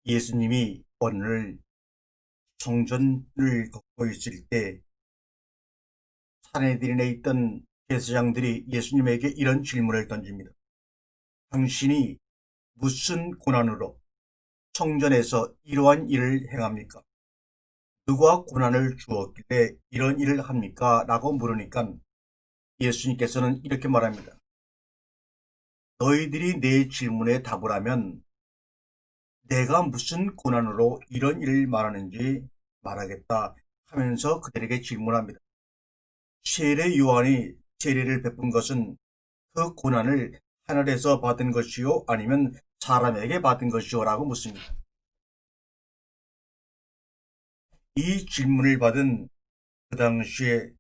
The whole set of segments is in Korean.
예수님이 오늘 성전을 걷고 있을 때 사내들인에 있던 제사장들이 예수님에게 이런 질문을 던집니다. 당신이 무슨 고난으로 성전에서 이러한 일을 행합니까? 누가 고난을 주었길래 이런 일을 합니까? 라고 물으니까 예수님께서는 이렇게 말합니다. 너희들이 내 질문에 답을 하면 내가 무슨 고난으로 이런 일을 말하는지 말하겠다 하면서 그들에게 질문합니다. 세례 요한이 세례를 베푼 것은 그 고난을 하늘에서 받은 것이요 아니면 사람에게 받은 것이요 라고 묻습니다. 이 질문을 받은 그 당시에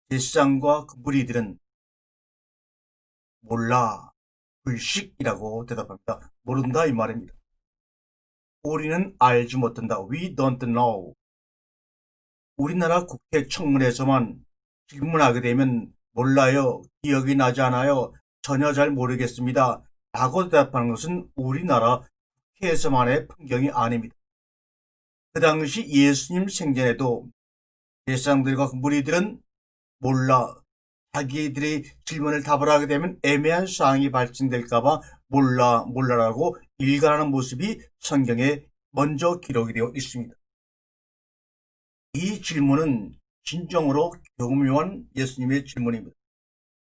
제사장과 그 무리들은 몰라, 불식이라고 대답합니다. 모른다 이 말입니다. 우리는 알지 못한다. We don't know. 우리나라 국회 청문회에서만 질문하게 되면 몰라요, 기억이 나지 않아요, 전혀 잘 모르겠습니다 라고 대답하는 것은 우리나라 국회에서만의 풍경이 아닙니다. 그 당시 예수님 생전에도 제사장들과 그 무리들은 몰라, 자기들이 질문을 답을 하게 되면 애매한 사항이 발생될까봐 몰라라고 일관하는 모습이 성경에 먼저 기록이 되어 있습니다. 이 질문은 진정으로 교묘한 예수님의 질문입니다.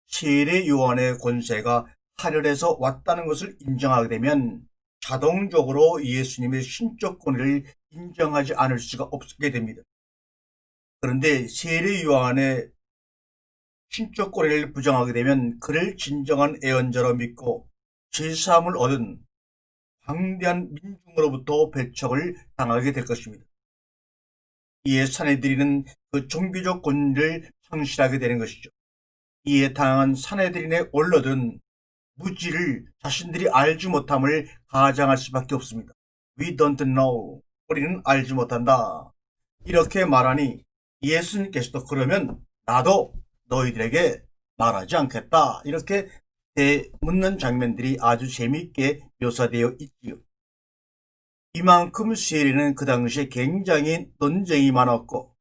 세례 요한의 권세가 하늘에서 왔다는 것을 인정하게 되면 자동적으로 예수님의 신적 권위를 인정하지 않을 수가 없게 됩니다. 그런데 세례 요한의 신적 권위를 부정하게 되면 그를 진정한 애언자로 믿고 제사함을 얻은 광대한 민중으로부터 배척을 당하게 될 것입니다. 이에 사내들이는 그 종교적 권위를 상실하게 되는 것이죠. 이에 당한 사내들인의 원로들은 무지를 자신들이 알지 못함을 가장할 수밖에 없습니다. We don't know. 우리는 알지 못한다. 이렇게 말하니 예수님께서도 그러면 나도 너희들에게 말하지 않겠다. 이렇게 묻는 장면들이 아주 재미있게 묘사되어 있지요. 이만큼 세례는 그 당시에 굉장히 논쟁이 많았고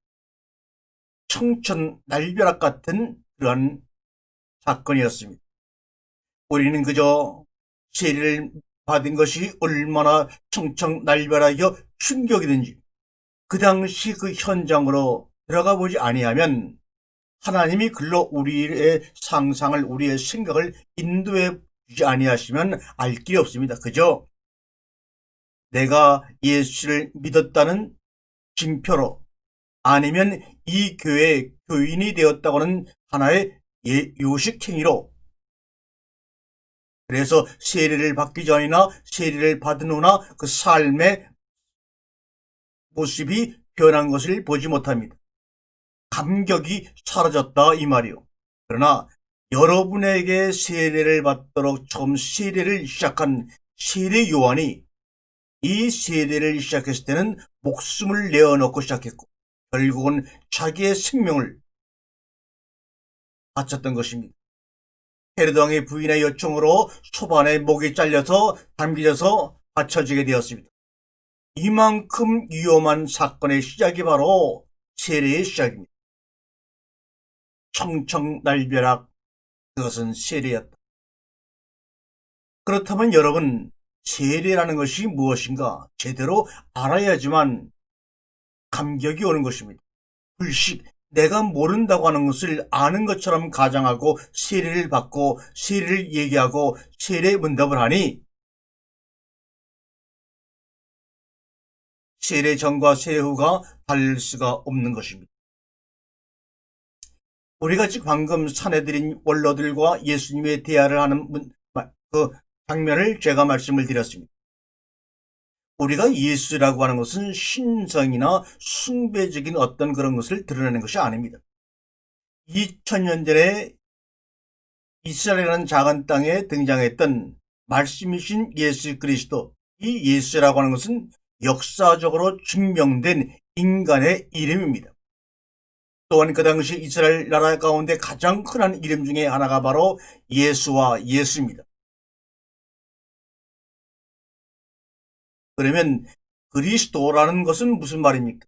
청천날벼락 같은 그러한 사건이었습니다. 우리는 그저 세례를 받은 것이 얼마나 청천날벼락이고 충격이든지 그 당시 그 현장으로 들어가 보지 아니하면 하나님이 글로 우리의 상상을, 우리의 생각을 인도해 주지 아니하시면 알 길이 없습니다. 그저 내가 예수를 믿었다는 징표로 아니면 이 교회의 교인이 되었다고 하는 하나의 요식행위로, 그래서 세례를 받기 전이나 세례를 받은 후나 그 삶의 모습이 변한 것을 보지 못합니다. 감격이 사라졌다 이 말이요. 그러나 여러분에게 세례를 받도록 처음 세례를 시작한 세례 요한이 이 세례를 시작했을 때는 목숨을 내어놓고 시작했고 결국은 자기의 생명을 바쳤던 것입니다. 헤로드 왕의 부인의 요청으로 소반에 목이 잘려서 담겨져서 바쳐지게 되었습니다. 이만큼 위험한 사건의 시작이 바로 세례의 시작입니다. 청청날벼락, 그것은 세례였다. 그렇다면 여러분, 세례라는 것이 무엇인가 제대로 알아야지만 감격이 오는 것입니다. 불식, 내가 모른다고 하는 것을 아는 것처럼 가장하고 세례를 받고 세례를 얘기하고 세례 문답을 하니 세례 전과 세례 후가 다를 수가 없는 것입니다. 우리가 지금 방금 사내들인 원로들과 예수님의 대화를 하는 그 장면을 제가 말씀을 드렸습니다. 우리가 예수라고 하는 것은 신성이나 숭배적인 어떤 그런 것을 드러내는 것이 아닙니다. 2000년 전에 이스라엘이라는 작은 땅에 등장했던 말씀이신 예수 그리스도, 이 예수라고 하는 것은 역사적으로 증명된 인간의 이름입니다. 또한 그 당시 이스라엘 나라 가운데 가장 흔한 이름 중에 하나가 바로 예수와 예수입니다. 그러면 그리스도라는 것은 무슨 말입니까?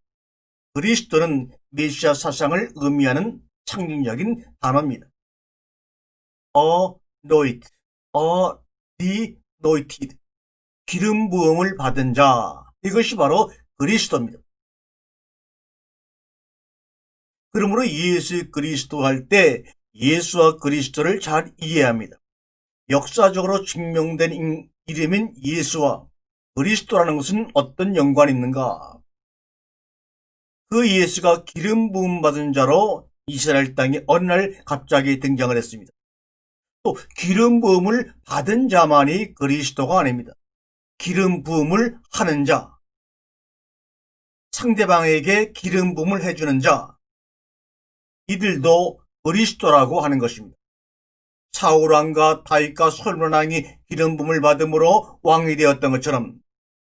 그리스도는 메시아 사상을 의미하는 상징적인 단어입니다. anoint, anointed, 기름 부음을 받은 자, 이것이 바로 그리스도입니다. 그러므로 예수 그리스도 할 때 예수와 그리스도를 잘 이해합니다. 역사적으로 증명된 이름인 예수와 그리스도라는 것은 어떤 연관이 있는가? 그 예수가 기름 부음 받은 자로 이스라엘 땅에 어느 날 갑자기 등장을 했습니다. 또 기름 부음을 받은 자만이 그리스도가 아닙니다. 기름 부음을 하는 자, 상대방에게 기름 부음을 해주는 자, 이들도 그리스도라고 하는 것입니다. 사울왕과 다윗과 솔로몬왕이 기름 부음을 받음으로 왕이 되었던 것처럼,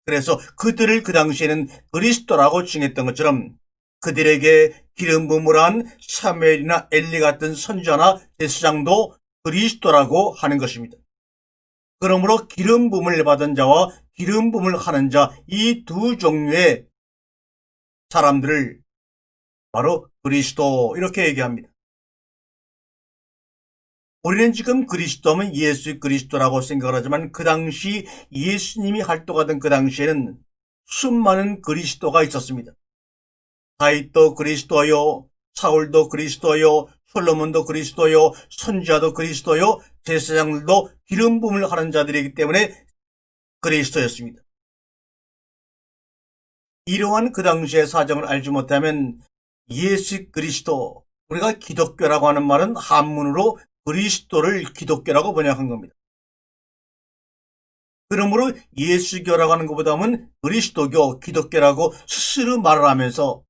그래서 그들을 그 당시에는 그리스도라고 칭했던 것처럼 그들에게 기름 부음을 한 사무엘이나 엘리 같은 선지자나 제사장도 그리스도라고 하는 것입니다. 그러므로 기름 부음을 받은 자와 기름 부음을 하는 자, 이 두 종류의 사람들을 바로 그리스도, 이렇게 얘기합니다. 우리는 지금 그리스도면 예수 그리스도라고 생각을 하지만 그 당시 예수님이 활동하던 그 당시에는 수많은 그리스도가 있었습니다. 다윗도 그리스도요, 사울도 그리스도요, 솔로몬도 그리스도요, 선지자도 그리스도요, 제사장들도 기름 부음을 하는 자들이기 때문에 그리스도였습니다. 이러한 그 당시의 사정을 알지 못하면 예수 그리스도, 우리가 기독교라고 하는 말은 한문으로 그리스도를 기독교라고 번역한 겁니다. 그러므로 예수교라고 하는 것보다는 그리스도교, 기독교라고 스스로 말을 하면서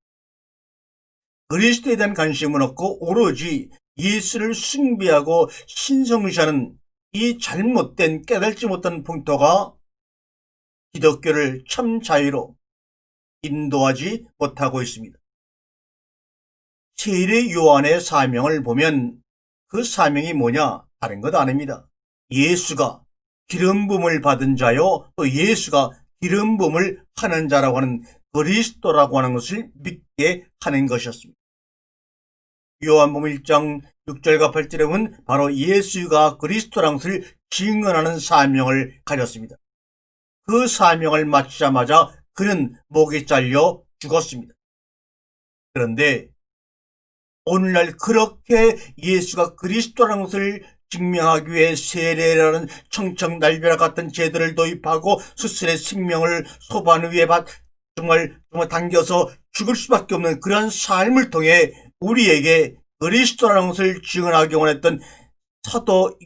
그리스도에 대한 관심은 없고 오로지 예수를 숭배하고 신성시하는 이 잘못된, 깨달지 못한 풍토가 기독교를 참 자유로 인도하지 못하고 있습니다. 세례 요한의 사명을 보면 그 사명이 뭐냐? 다른 것 아닙니다. 예수가 기름 부음을 받은 자요, 또 예수가 기름 부음을 하는 자라고 하는 그리스도라고 하는 것을 믿게 하는 것이었습니다. 요한복음 1장 6절과 8절에 보면 바로 예수가 그리스도라는 것을 증언하는 사명을 가졌습니다. 그 사명을 마치자마자 그는 목에 잘려 죽었습니다. 그런데 오늘날 그렇게 예수가 그리스도라는 것을 증명하기 위해 세례라는 청청날벼락 같은 제도를 도입하고 스스로의 생명을 소반 위에 정말 당겨서 죽을 수밖에 없는 그런 삶을 통해 우리에게 그리스도라는 것을 증언하기 원했던 사도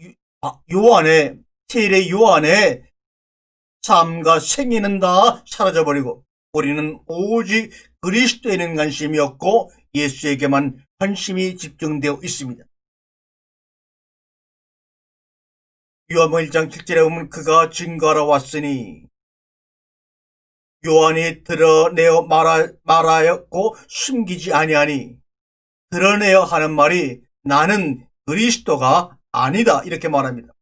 요한의, 세례 요한의 삶과 생애는 다 사라져버리고 우리는 오직 그리스도에는 관심이 없고 예수에게만 관심이 집중되어 있습니다. 요한복음 1장 7절에 보면 그가 증거하러 왔으니, 요한이 드러내어 말하였고 숨기지 아니하니, 드러내어 하는 말이 나는 그리스도가 아니다, 이렇게 말합니다.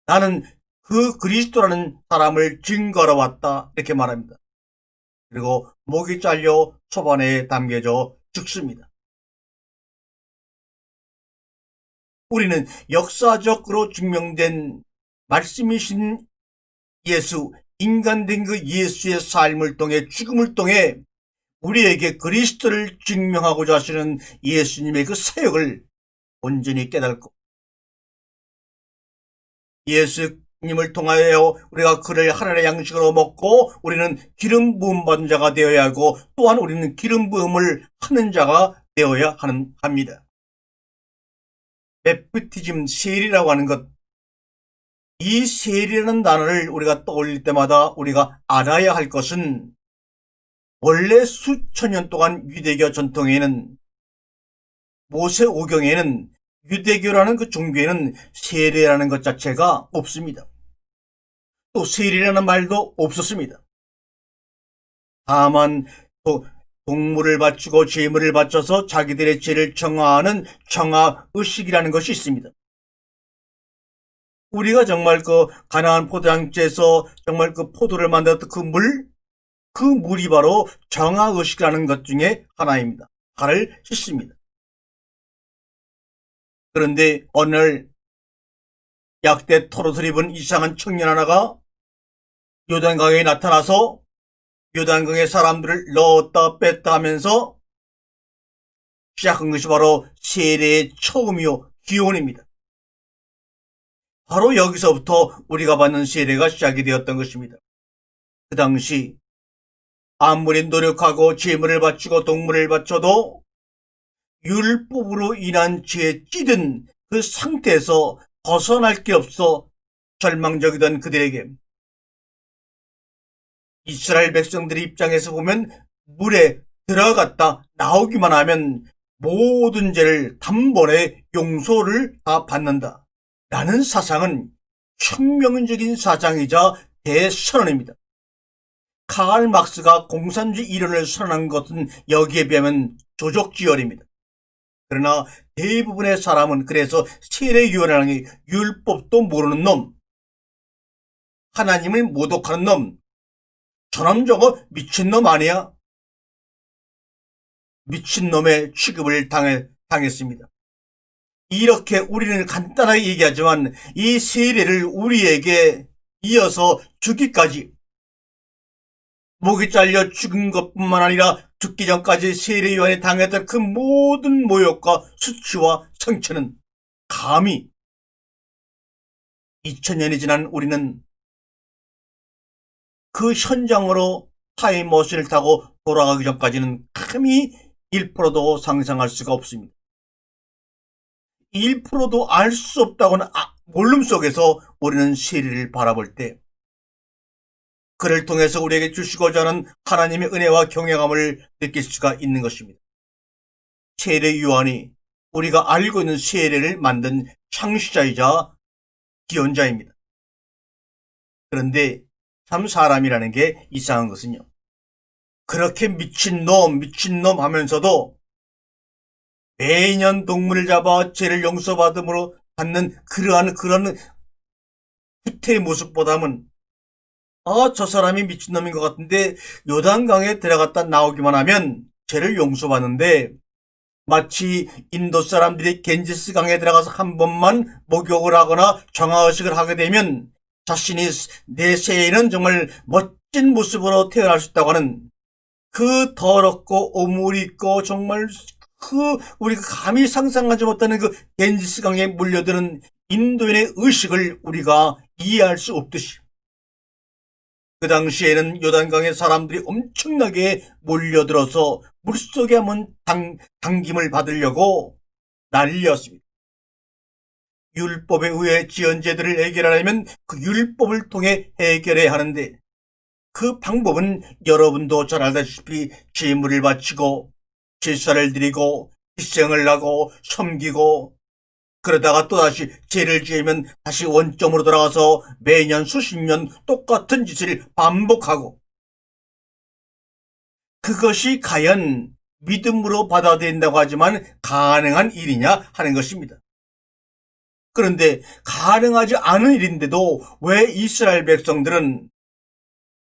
나는 그 그리스도라는 사람을 증거하러 왔다, 이렇게 말합니다. 그리고 목이 잘려 초반에 담겨져 죽습니다. 우리는 역사적으로 증명된 말씀이신 예수, 인간된 그 예수의 삶을 통해, 죽음을 통해 우리에게 그리스도를 증명하고자 하시는 예수님의 그 사역을 온전히 깨닫고 예수님을 통하여 우리가 그를 하나님의 양식으로 먹고 우리는 기름 부음 받은 자가 되어야 하고, 또한 우리는 기름 부음을 하는 자가 되어야 합니다. 베프티즘, 세례라고 하는 것, 이 세례라는 단어를 우리가 떠올릴 때마다 우리가 알아야 할 것은, 원래 수천 년 동안 유대교 전통에는, 모세오경에는, 유대교라는 그 종교에는 세례라는 것 자체가 없습니다. 또 세례라는 말도 없었습니다. 다만 동물을 바치고 제물을 바쳐서 자기들의 죄를 정화하는 정화의식이라는 것이 있습니다. 우리가 정말 그 가나안 포도장지에서 정말 그 포도를 만들었던 그 물이 바로 정화의식이라는 것 중에 하나입니다. 발을 씻습니다. 그런데 어느 날 약대 털옷을 입은 이상한 청년 하나가 요단강에 나타나서 요단강에 사람들을 넣었다 뺐다 하면서 시작한 것이 바로 세례의 처음이요 기원입니다. 바로 여기서부터 우리가 받는 세례가 시작이 되었던 것입니다. 그 당시 아무리 노력하고 제물을 바치고 동물을 바쳐도 율법으로 인한 죄에 찌든 그 상태에서 벗어날 게 없어 절망적이던 그들에게 이스라엘 백성들의 입장에서 보면 물에 들어갔다 나오기만 하면 모든 죄를 단번에 용서를 다 받는다 라는 사상은 혁명적인 사상이자 대선언입니다. 카를 막스가 공산주의 이론을 선언한 것은 여기에 비하면 조족지혈입니다. 그러나 대부분의 사람은 그래서 세례요한이라는 게 율법도 모르는 놈, 하나님을 모독하는 놈, 저놈 저거 미친놈 아니야? 미친놈의 취급을 당했습니다. 이렇게 우리는 간단하게 얘기하지만 이 세례를 우리에게 이어서 죽기까지 목이 잘려 죽은 것뿐만 아니라 죽기 전까지 세례 요한이 당했던 그 모든 모욕과 수치와 상처는 감히 2000년이 지난 우리는 그 현장으로 타임머신을 타고 돌아가기 전까지는 감히 1%도 상상할 수가 없습니다. 1%도 알 수 없다고는 몰름 속에서 우리는 세례를 바라볼 때 그를 통해서 우리에게 주시고자 하는 하나님의 은혜와 경외감을 느낄 수가 있는 것입니다. 세례 요한이 우리가 알고 있는 세례를 만든 창시자이자 기원자입니다. 그런데 참 사람이라는 게 이상한 것은요. 그렇게 미친놈 하면서도 매년 동물을 잡아 죄를 용서받음으로 받는 그러한 후퇴의 모습보다는 저 사람이 미친놈인 것 같은데 요단강에 들어갔다 나오기만 하면 죄를 용서받는데 마치 인도 사람들이 겐지스 강에 들어가서 한 번만 목욕을 하거나 정화의식을 하게 되면 자신이 내 새해에는 정말 멋진 모습으로 태어날 수 있다고 하는 그 더럽고 오물이 있고 정말 우리가 감히 상상하지 못하는 그 겐지스 강에 물려드는 인도인의 의식을 우리가 이해할 수 없듯이 그 당시에는 요단강에 사람들이 엄청나게 몰려들어서 물속에 한번 당김을 받으려고 난리였습니다. 율법에 의해 지은 죄들을 해결하려면 그 율법을 통해 해결해야 하는데 그 방법은 여러분도 잘 알다시피 제물을 바치고 제사를 드리고 희생을 하고 섬기고 그러다가 또다시 죄를 지으면 다시 원점으로 돌아가서 매년 수십 년 똑같은 짓을 반복하고 그것이 과연 믿음으로 받아들인다고 하지만 가능한 일이냐 하는 것입니다. 그런데 가능하지 않은 일인데도 왜 이스라엘 백성들은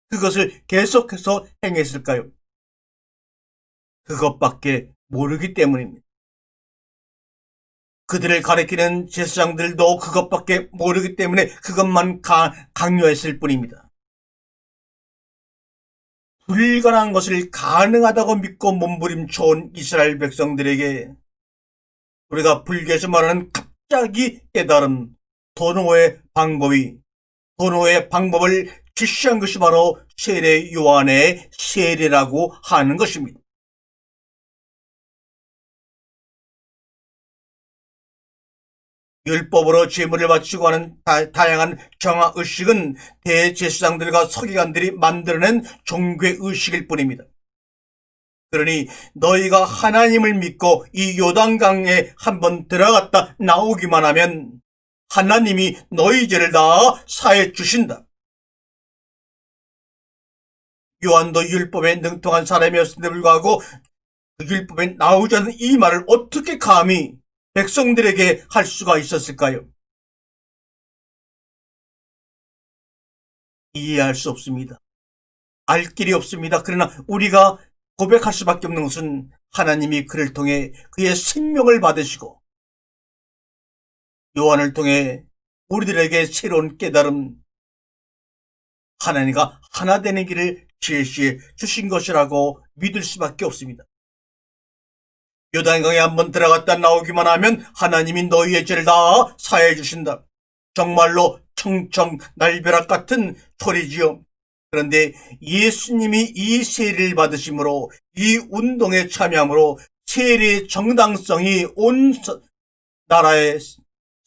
그것을 계속해서 행했을까요? 그것밖에 모르기 때문입니다. 그들을 가리키는 제사장들도 그것밖에 모르기 때문에 그것만 강요했을 뿐입니다. 불가능한 것을 가능하다고 믿고 몸부림쳐온 이스라엘 백성들에게 우리가 불교에서 말하는 갑자기 깨달은 도노의 방법을実시한 것이 바로 세례 요한의 세례라고 하는 것입니다. 율법으로 제물을 바치고 하는 다양한 정화의식은 대제사장들과 서기관들이 만들어낸 종교의식일 뿐입니다. 그러니 너희가 하나님을 믿고 이 요단강에 한번 들어갔다 나오기만 하면 하나님이 너희 죄를 다 사해 주신다. 요한도 율법에 능통한 사람이었음에도 불구하고 그 율법에 나오지 않는 이 말을 어떻게 감히 백성들에게 할 수가 있었을까요? 이해할 수 없습니다. 알 길이 없습니다. 그러나 우리가 고백할 수밖에 없는 것은 하나님이 그를 통해 그의 생명을 받으시고 요한을 통해 우리들에게 새로운 깨달음, 하나님과 하나 되는 길을 제시해 주신 것이라고 믿을 수밖에 없습니다. 요단강에 한번 들어갔다 나오기만 하면 하나님이 너희의 죄를 다 사해 주신다. 정말로 청청 날벼락 같은 소리지요. 그런데 예수님이 이 세례를 받으심으로, 이 운동에 참여함으로 세례의 정당성이 온 나라의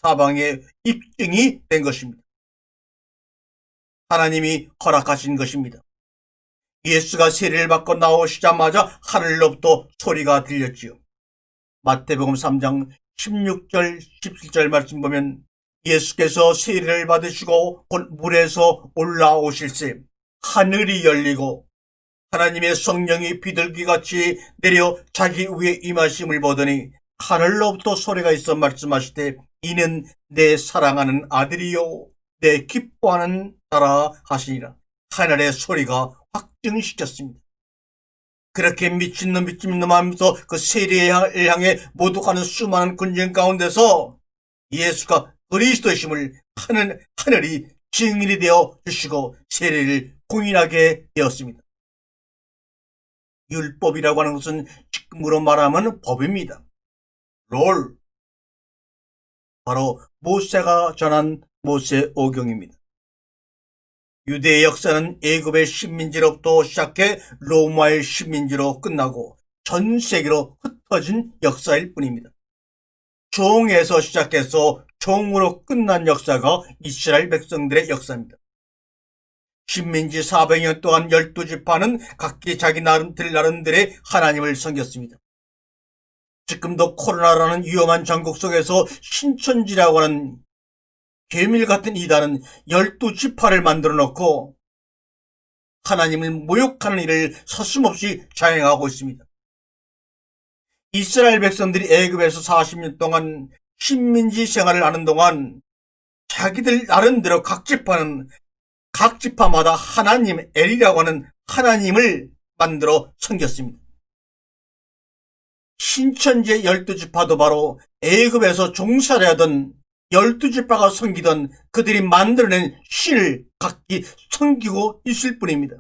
사방에 입증이 된 것입니다. 하나님이 허락하신 것입니다. 예수가 세례를 받고 나오시자마자 하늘로부터 소리가 들렸지요. 마태복음 3장 16절 17절 말씀 보면 예수께서 세례를 받으시고 곧 물에서 올라오실새 하늘이 열리고 하나님의 성령이 비둘기같이 내려 자기 위에 임하심을 보더니 하늘로부터 소리가 있어 말씀하시되 이는 내 사랑하는 아들이요 내 기뻐하는 자라 하시니라. 하늘의 소리가 확증시켰습니다. 그렇게 미친놈 하면서 그 세례를 향해 모독하는 수많은 군중 가운데서 예수가 그리스도이심을 하늘이 증인이 되어 주시고 세례를 공인하게 되었습니다. 율법이라고 하는 것은 지금으로 말하면 법입니다. 롤, 바로 모세가 전한 모세오경입니다. 유대의 역사는 애굽의 식민지로부터 시작해 로마의 식민지로 끝나고 전 세계로 흩어진 역사일 뿐입니다. 종에서 시작해서 종으로 끝난 역사가 이스라엘 백성들의 역사입니다. 식민지 400년 동안 12지파는 각기 자기 나름들의 하나님을 섬겼습니다. 지금도 코로나라는 위험한 전국 속에서 신천지라고 하는 괴밀 같은 이단은 12지파를 만들어 놓고 하나님을 모욕하는 일을 서슴없이 자행하고 있습니다. 이스라엘 백성들이 애굽에서 40년 동안 식민지 생활을 하는 동안 자기들 나름대로 각 지파마다 하나님 엘이라고 하는 하나님을 만들어 섬겼습니다. 신천지의 12지파도 바로 애굽에서 종살이 하던 12지파가 섬기던 그들이 만들어낸 신을 각기 섬기고 있을 뿐입니다.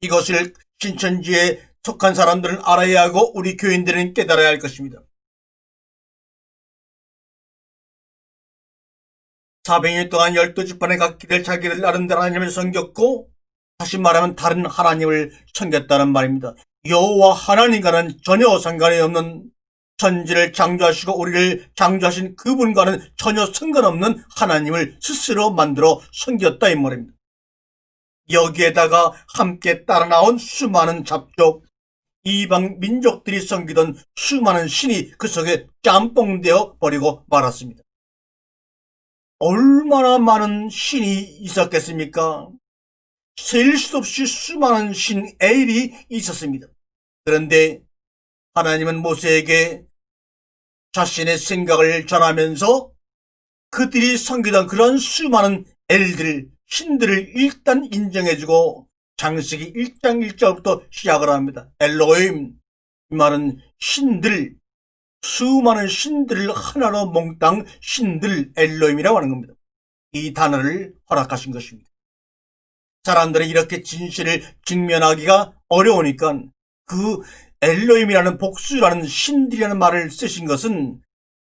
이것을 신천지에 속한 사람들은 알아야 하고 우리 교인들은 깨달아야 할 것입니다. 400년 동안 12지파는 각기들 자기들 나름대로 하나님을 섬겼고, 다시 말하면 다른 하나님을 섬겼다는 말입니다. 여호와 하나님과는 전혀 상관이 없는, 천지를 창조하시고 우리를 창조하신 그분과는 전혀 상관없는 하나님을 스스로 만들어 섬겼다 이 말입니다. 여기에다가 함께 따라 나온 수많은 잡족, 이방 민족들이 섬기던 수많은 신이 그 속에 짬뽕되어 버리고 말았습니다. 얼마나 많은 신이 있었겠습니까? 셀 수 없이 수많은 신 엘이 있었습니다. 그런데 하나님은 모세에게 자신의 생각을 전하면서 그들이 섬기던 그런 수많은 엘들, 신들을 일단 인정해주고 창세기 1장 1절부터 시작을 합니다. 엘로힘, 이 말은 신들, 수많은 신들을 하나로 몽땅 신들 엘로힘이라고 하는 겁니다. 이 단어를 허락하신 것입니다. 사람들은 이렇게 진실을 직면하기가 어려우니까 그 엘로힘이라는 복수라는 신들이라는 말을 쓰신 것은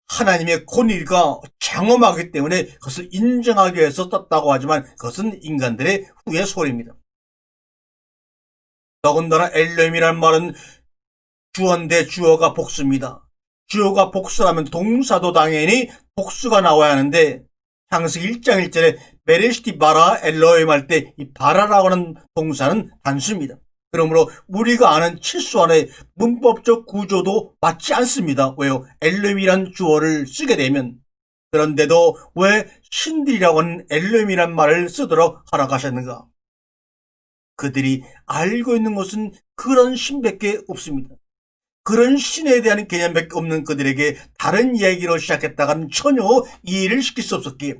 하나님의 권위가 장엄하기 때문에 그것을 인정하기 위해서 썼다고 하지만 그것은 인간들의 후의 소리입니다. 더군다나 엘로힘이라는 말은 주어인데 주어가 복수입니다. 주어가 복수라면 동사도 당연히 복수가 나와야 하는데 창세기 1장 1절에 베레시티 바라 엘로힘 할 때 이 바라라고 하는 동사는 단수입니다. 그러므로 우리가 아는 칠수안의 문법적 구조도 맞지 않습니다. 왜요? 엘로힘이란 주어를 쓰게 되면. 그런데도 왜 신들이라고 하는 엘로힘이란 말을 쓰도록 허락하셨는가? 그들이 알고 있는 것은 그런 신밖에 없습니다. 그런 신에 대한 개념밖에 없는 그들에게 다른 이야기로 시작했다가는 전혀 이해를 시킬 수 없었기에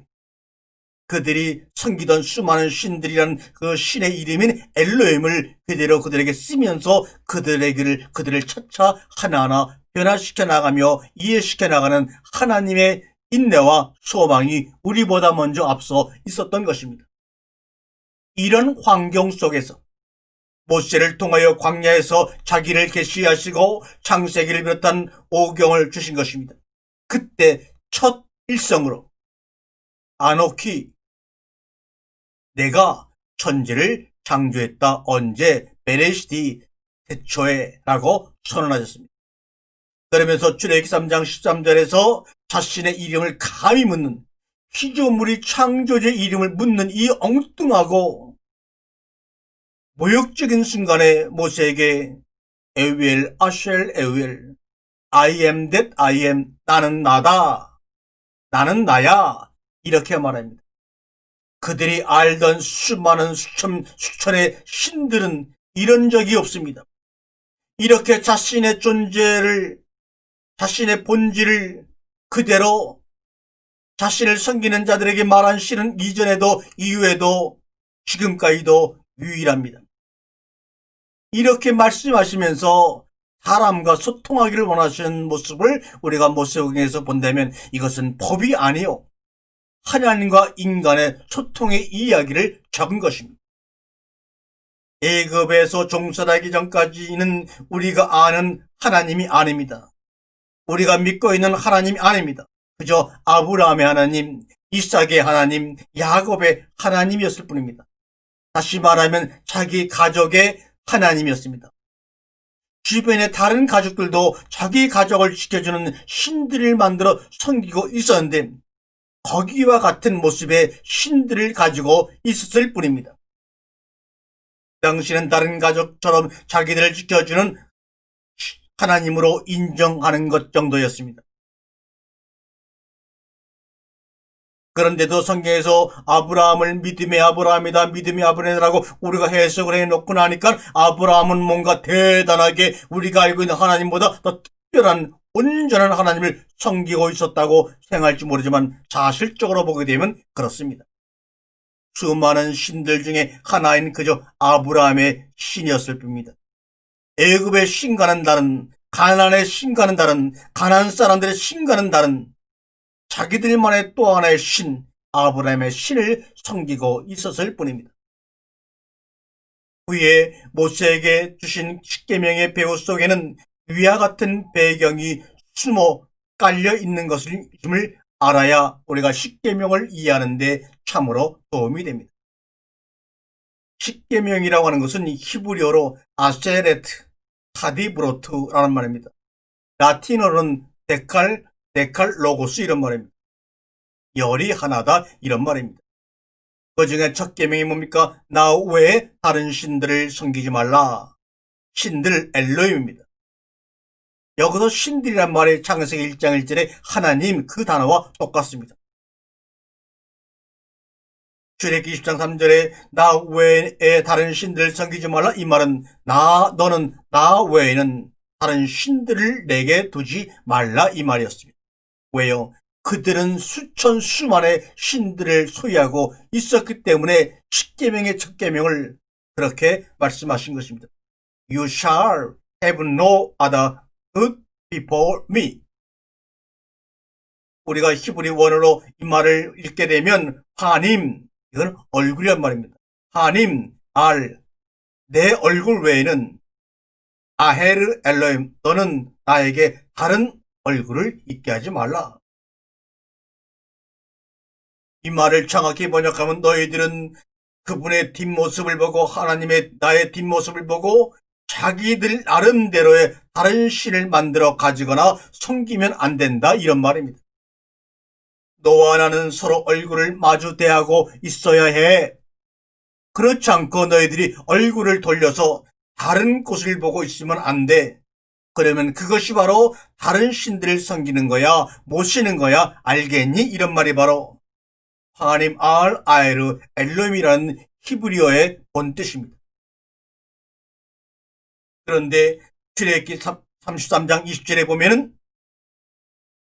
그들이 섬기던 수많은 신들이란 그 신의 이름인 엘로힘을 그대로 그들에게 쓰면서 그들을 차차 하나하나 변화시켜 나가며 이해시켜 나가는 하나님의 인내와 소망이 우리보다 먼저 앞서 있었던 것입니다. 이런 환경 속에서 모세를 통하여 광야에서 자기를 계시하시고 창세기를 비롯한 오경을 주신 것입니다. 그때 첫 일성으로 아노키 내가 천지를 창조했다. 언제? 베레시티 태초에 라고 선언하셨습니다. 그러면서 출애굽기 3장 13절에서 자신의 이름을 감히 묻는, 피조물이 창조주의 이름을 묻는 이 엉뚱하고 모욕적인 순간에 모세에게 에위엘 아쉘 에위엘 I am that I am, 나는 나다, 나는 나야, 이렇게 말합니다. 그들이 알던 수많은 수천의 신들은 이런 적이 없습니다. 이렇게 자신의 존재를, 자신의 본질을 그대로 자신을 섬기는 자들에게 말한 신은 이전에도 이후에도 지금까지도 유일합니다. 이렇게 말씀하시면서 사람과 소통하기를 원하시는 모습을 우리가 모세오경에서 본다면 이것은 법이 아니요, 하나님과 인간의 소통의 이야기를 적은 것입니다. 애굽에서 종살하기 전까지는 우리가 아는 하나님이 아닙니다. 우리가 믿고 있는 하나님이 아닙니다. 그저 아브라함의 하나님, 이삭의 하나님, 야곱의 하나님이었을 뿐입니다. 다시 말하면 자기 가족의 하나님이었습니다. 주변의 다른 가족들도 자기 가족을 지켜주는 신들을 만들어 섬기고 있었는데 거기와 같은 모습의 신들을 가지고 있었을 뿐입니다. 당신은 다른 가족처럼 자기들을 지켜주는 하나님으로 인정하는 것 정도였습니다. 그런데도 성경에서 아브라함을 믿음의 아브라함이다, 믿음의 아브라함이라고 우리가 해석을 해놓고 나니까 아브라함은 뭔가 대단하게 우리가 알고 있는 하나님보다 더 특별한 온전한 하나님을 섬기고 있었다고 생각할지 모르지만 사실적으로 보게 되면 그렇습니다. 수많은 신들 중에 하나인 그저 아브라함의 신이었을 뿐입니다. 애굽의 신과는 다른, 가나안의 신과는 다른, 가나안 사람들의 신과는 다른 자기들만의 또 하나의 신, 아브라함의 신을 섬기고 있었을 뿐입니다. 후에 모세에게 주신 십계명의 배후 속에는 위와 같은 배경이 숨어 깔려 있는 것을 알아야 우리가 십계명을 이해하는 데 참으로 도움이 됩니다. 십계명이라고 하는 것은 히브리어로 아세레트, 타디브로트라는 말입니다. 라틴어로는 데칼로고스 이런 말입니다. 열이 하나다 이런 말입니다. 그 중에 첫 계명이 뭡니까? 나 외에 다른 신들을 섬기지 말라. 신들 엘로힘입니다. 여기서 신들이란 말이 창세기 1장 1절에 하나님 그 단어와 똑같습니다. 출애굽기 20장 3절에 나 외에 다른 신들을 섬기지 말라, 이 말은 너는 나 외에는 다른 신들을 내게 두지 말라 이 말이었습니다. 왜요? 그들은 수만의 신들을 소유하고 있었기 때문에 십계명의 첫 계명을 그렇게 말씀하신 것입니다. You shall have no other God before me. 우리가 히브리 원어로 이 말을 읽게 되면 하님, 이건 얼굴이란 말입니다. 하님, 내 얼굴 외에는 아헤르 엘로임, 너는 나에게 다른 얼굴을 있게 하지 말라. 이 말을 정확히 번역하면 너희들은 그분의 뒷모습을 보고 나의 뒷모습을 보고 자기들 나름대로의 다른 신을 만들어 가지거나 섬기면 안 된다 이런 말입니다. 너와 나는 서로 얼굴을 마주 대하고 있어야 해. 그렇지 않고 너희들이 얼굴을 돌려서 다른 곳을 보고 있으면 안 돼. 그러면 그것이 바로 다른 신들을 섬기는 거야, 모시는 거야, 알겠니? 이런 말이 바로 하나님 아에르 엘로힘이라는 히브리어의 본뜻입니다. 그런데 출애굽기 33장 20절에 보면은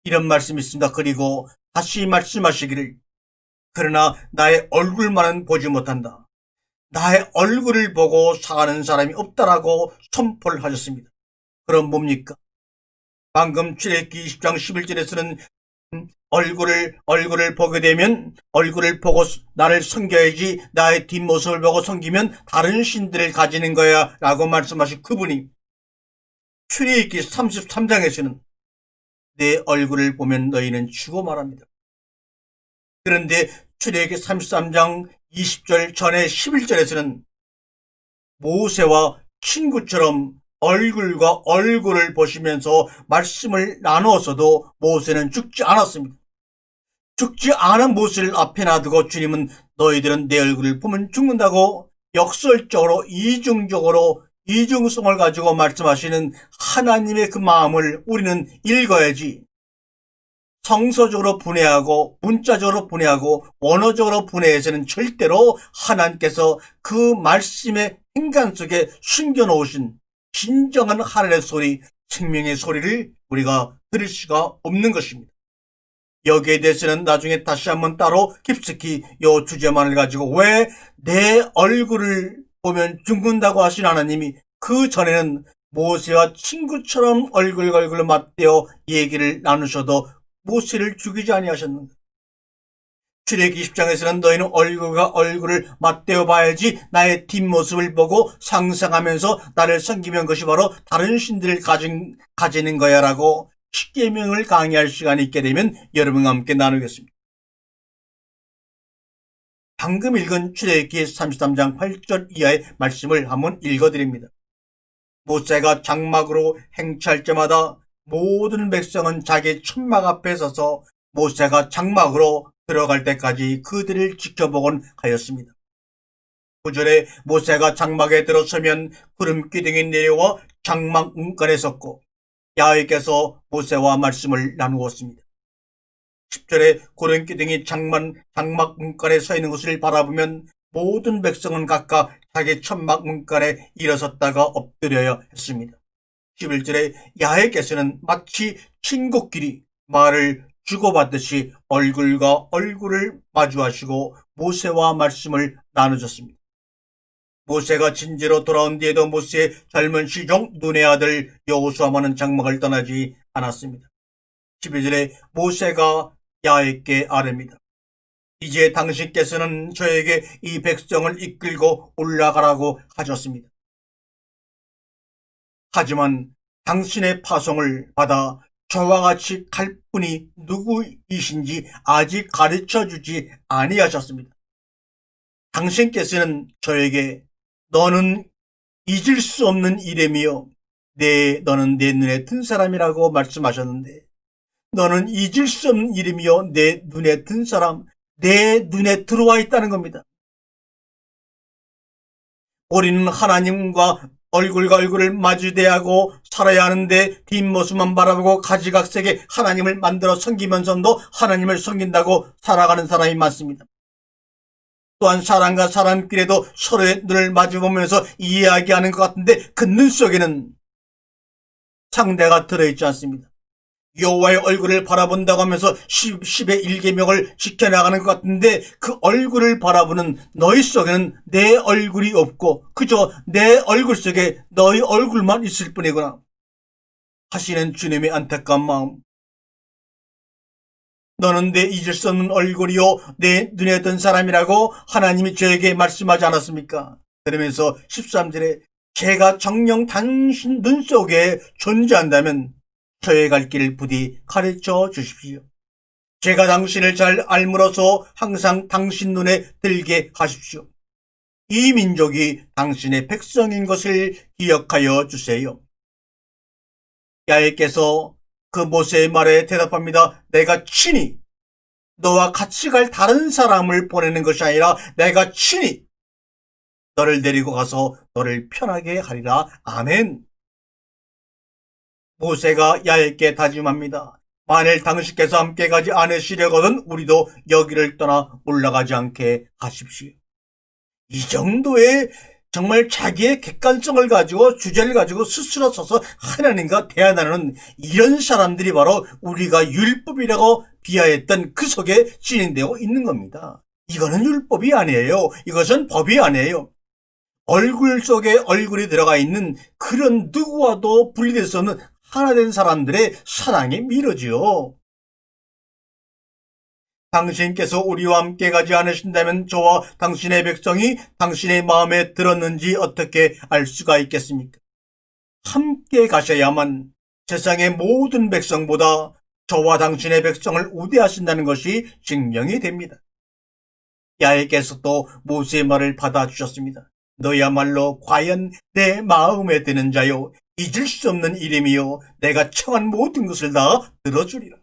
이런 말씀이 있습니다. 그리고 다시 말씀하시기를 그러나 나의 얼굴만은 보지 못한다. 나의 얼굴을 보고 사는 사람이 없다라고 선포를 하셨습니다. 그럼 뭡니까? 방금 출애굽기 20장 11절에서는 얼굴을 보게 되면 얼굴을 보고 나를 섬겨야지, 나의 뒷모습을 보고 섬기면 다른 신들을 가지는 거야 라고 말씀하신 그분이 출애굽기 33장에서는 내 얼굴을 보면 너희는 죽어 말합니다. 그런데 출애굽기 33장 20절 전에 11절에서는 모세와 친구처럼 얼굴과 얼굴을 보시면서 말씀을 나누었어도 모세는 죽지 않았습니다. 죽지 않은 모세를 앞에 놔두고 주님은 너희들은 내 얼굴을 보면 죽는다고 역설적으로 이중적으로 이중성을 가지고 말씀하시는 하나님의 그 마음을 우리는 읽어야지, 성서적으로 분해하고 문자적으로 분해하고 원어적으로 분해해서는 절대로 하나님께서 그 말씀의 행간 속에 숨겨놓으신 진정한 하늘의 소리, 생명의 소리를 우리가 들을 수가 없는 것입니다. 여기에 대해서는 나중에 다시 한번 따로 깊숙이 이 주제만을 가지고 왜 내 얼굴을 보면 죽는다고 하신 하나님이 그 전에는 모세와 친구처럼 얼굴과 얼굴을 맞대어 얘기를 나누셔도 모세를 죽이지 아니하셨는가? 출애굽기 20장에서는 너희는 얼굴과 얼굴을 맞대어 봐야지 나의 뒷모습을 보고 상상하면서 나를 섬기면 그것이 바로 다른 신들을 가지는 거야 라고 십계명을 강의할 시간이 있게 되면 여러분과 함께 나누겠습니다. 방금 읽은 출애굽기 33장 8절 이하의 말씀을 한번 읽어드립니다. 모세가 장막으로 행차할 때마다 모든 백성은 자기 천막 앞에 서서 모세가 장막으로 들어갈 때까지 그들을 지켜보곤 하였습니다. 9절에 모세가 장막에 들어서면 구름 기둥이 내려와 장막 문간에 섰고 야훼께서 모세와 말씀을 나누었습니다. 10절에 구름 기둥이 장막 문간에 서 있는 것을 바라보면 모든 백성은 각각 자기 천막 문간에 일어섰다가 엎드려야 했습니다. 11절에 야훼께서는 마치 친구끼리 말을 주고받듯이 얼굴과 얼굴을 마주하시고 모세와 말씀을 나누셨습니다. 모세가 진지로 돌아온 뒤에도 모세의 젊은 시종 눈의 아들 여호수아만은 장막을 떠나지 않았습니다. 12절에 모세가 야훼께 아뢰니다. 이제 당신께서는 저에게 이 백성을 이끌고 올라가라고 하셨습니다. 하지만 당신의 파송을 받아 저와 같이 갈 분이 누구이신지 아직 가르쳐주지 아니하셨습니다. 당신께서는 저에게 너는 잊을 수 없는 이름이요 너는 내 눈에 든 사람이라고 말씀하셨는데, 너는 잊을 수 없는 이름이요 내 눈에 든 사람, 내 눈에 들어와 있다는 겁니다. 우리는 하나님과 얼굴과 얼굴을 마주대하고 살아야 하는데 뒷모습만 바라보고 가지각색의 하나님을 만들어 섬기면서도 하나님을 섬긴다고 살아가는 사람이 많습니다. 또한 사람과 사람끼리도 서로의 눈을 마주보면서 이야기하는 것 같은데 그 눈 속에는 상대가 들어있지 않습니다. 여호와의 얼굴을 바라본다고 하면서 10의 1계명을 지켜나가는 것 같은데 그 얼굴을 바라보는 너희 속에는 내 얼굴이 없고 그저 내 얼굴 속에 너희 얼굴만 있을 뿐이구나 하시는 주님의 안타까운 마음. 너는 내 잊을 수 없는 얼굴이요 내 눈에 든 사람이라고 하나님이 저에게 말씀하지 않았습니까? 그러면서 13절에 제가 정녕 당신 눈 속에 존재한다면 저의 갈 길을 부디 가르쳐 주십시오. 제가 당신을 잘 알므로써 항상 당신 눈에 들게 하십시오. 이 민족이 당신의 백성인 것을 기억하여 주세요. 야훼께서 그 모세의 말에 대답합니다. 내가 친히 너와 같이 갈 다른 사람을 보내는 것이 아니라 내가 친히 너를 데리고 가서 너를 편하게 하리라. 아멘. 모세가 야훼께 다짐합니다. 만일 당신께서 함께 가지 않으시려거든 우리도 여기를 떠나 올라가지 않게 하십시오. 이 정도의 정말 자기의 객관성을 가지고 주제를 가지고 스스로 서서 하나님과 대화하는 이런 사람들이 바로 우리가 율법이라고 비하했던 그 속에 진행되고 있는 겁니다. 이거는 율법이 아니에요. 이것은 법이 아니에요. 얼굴 속에 얼굴이 들어가 있는 그런 누구와도 분리될 수 없는 하나된 사람들의 사랑에 미루지요. 당신께서 우리와 함께 가지 않으신다면 저와 당신의 백성이 당신의 마음에 들었는지 어떻게 알 수가 있겠습니까? 함께 가셔야만 세상의 모든 백성보다 저와 당신의 백성을 우대하신다는 것이 증명이 됩니다. 야훼께서 또 모세의 말을 받아주셨습니다. 너야말로 과연 내 마음에 드는 자요, 잊을 수 없는 이름이요, 내가 청한 모든 것을 다 들어주리라.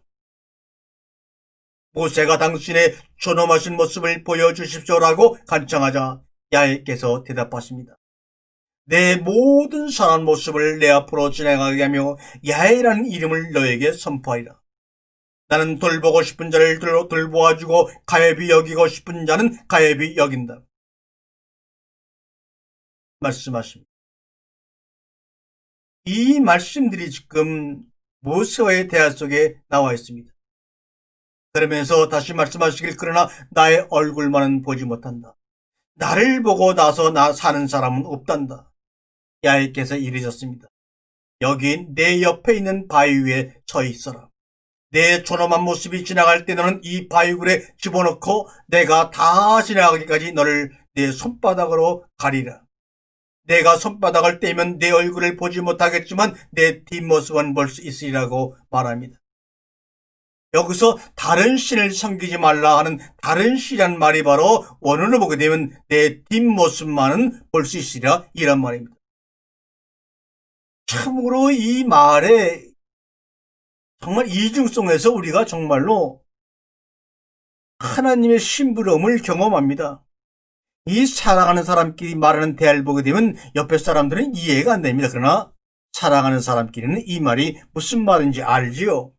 모세가 당신의 존엄하신 모습을 보여주십시오라고 간청하자 야훼께서 대답하십니다. 내 모든 선한 모습을 내 앞으로 지나가게 하며 야훼라는 이름을 너에게 선포하리라. 나는 돌보고 싶은 자를 돌보아주고 가엾이 여기고 싶은 자는 가엾이 여긴다. 말씀하십니다. 이 말씀들이 지금 모세와의 대화 속에 나와 있습니다. 그러면서 다시 말씀하시길, 그러나 나의 얼굴만은 보지 못한다. 나를 보고 나서 나 사는 사람은 없단다. 야훼께서 이르셨습니다. 여기 내 옆에 있는 바위 위에 서 있어라. 내 존엄한 모습이 지나갈 때 너는 이 바위굴에 집어넣고 내가 다 지나가기까지 너를 내 손바닥으로 가리라. 내가 손바닥을 떼면 내 얼굴을 보지 못하겠지만 내 뒷모습은 볼 수 있으리라고 말합니다. 여기서 다른 신을 섬기지 말라 하는 다른 신이란 말이 바로 원어로 보게 되면 내 뒷모습만은 볼 수 있으리라, 이란 말입니다. 참으로 이 말에 정말 이중성에서 우리가 정말로 하나님의 심부름을 경험합니다. 이 사랑하는 사람끼리 말하는 대화를 보게 되면 옆에 사람들은 이해가 안 됩니다. 그러나 사랑하는 사람끼리는 이 말이 무슨 말인지 알지요.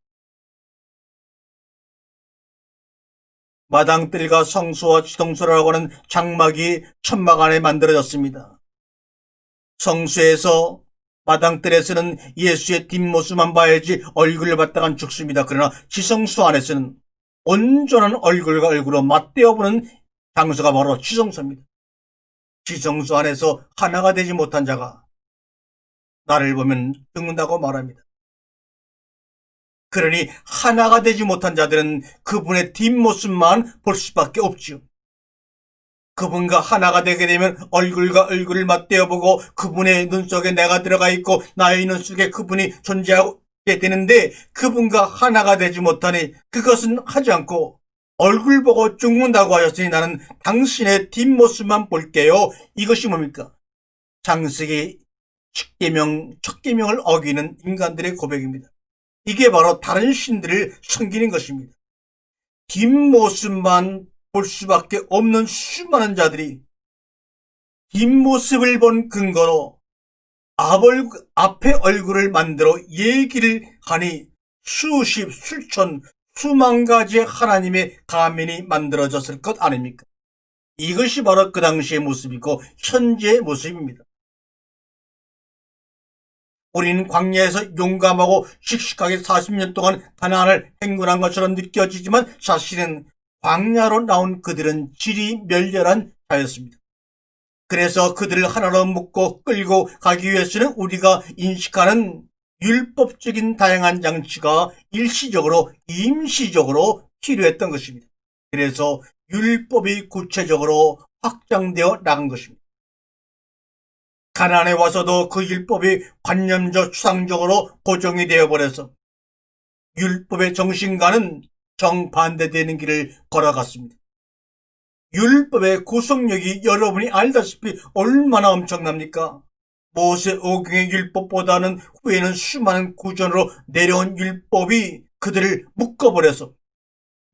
마당들과 성수와 지성소라고 하는 장막이 천막 안에 만들어졌습니다. 성수에서 마당들에서는 예수의 뒷모습만 봐야지 얼굴을 봤다간 죽습니다. 그러나 지성소 안에서는 온전한 얼굴과 얼굴로 맞대어보는 장소가 바로 지성소입니다. 지성소 안에서 하나가 되지 못한 자가 나를 보면 죽는다고 말합니다. 그러니 하나가 되지 못한 자들은 그분의 뒷모습만 볼 수밖에 없지요. 그분과 하나가 되게 되면 얼굴과 얼굴을 맞대어보고 그분의 눈 속에 내가 들어가 있고 나의 눈 속에 그분이 존재하게 되는데, 그분과 하나가 되지 못하니 그것은 하지 않고 얼굴 보고 죽는다고 하셨으니 나는 당신의 뒷모습만 볼게요. 이것이 뭡니까? 창세기 첫 계명을 어기는 인간들의 고백입니다. 이게 바로 다른 신들을 섬기는 것입니다. 뒷모습만 볼 수밖에 없는 수많은 자들이 뒷모습을 본 근거로 앞에 얼굴을 만들어 얘기를 하니 수십, 수천, 수만 가지의 하나님의 가면이 만들어졌을 것 아닙니까? 이것이 바로 그 당시의 모습이고 현재의 모습입니다. 우리는 광야에서 용감하고 씩씩하게 40년 동안 가나안을 행군한 것처럼 느껴지지만 사실은 광야로 나온 그들은 질이 멸렬한 자였습니다. 그래서 그들을 하나로 묶고 끌고 가기 위해서는 우리가 인식하는 율법적인 다양한 장치가 일시적으로, 임시적으로 필요했던 것입니다. 그래서 율법이 구체적으로 확장되어 나간 것입니다. 가나안에 와서도 그 율법이 관념적, 추상적으로 고정이 되어버려서 율법의 정신과는 정반대되는 길을 걸어갔습니다. 율법의 구속력이 여러분이 알다시피 얼마나 엄청납니까? 모세 오경의 율법보다는 후에는 수많은 구전으로 내려온 율법이 그들을 묶어버려서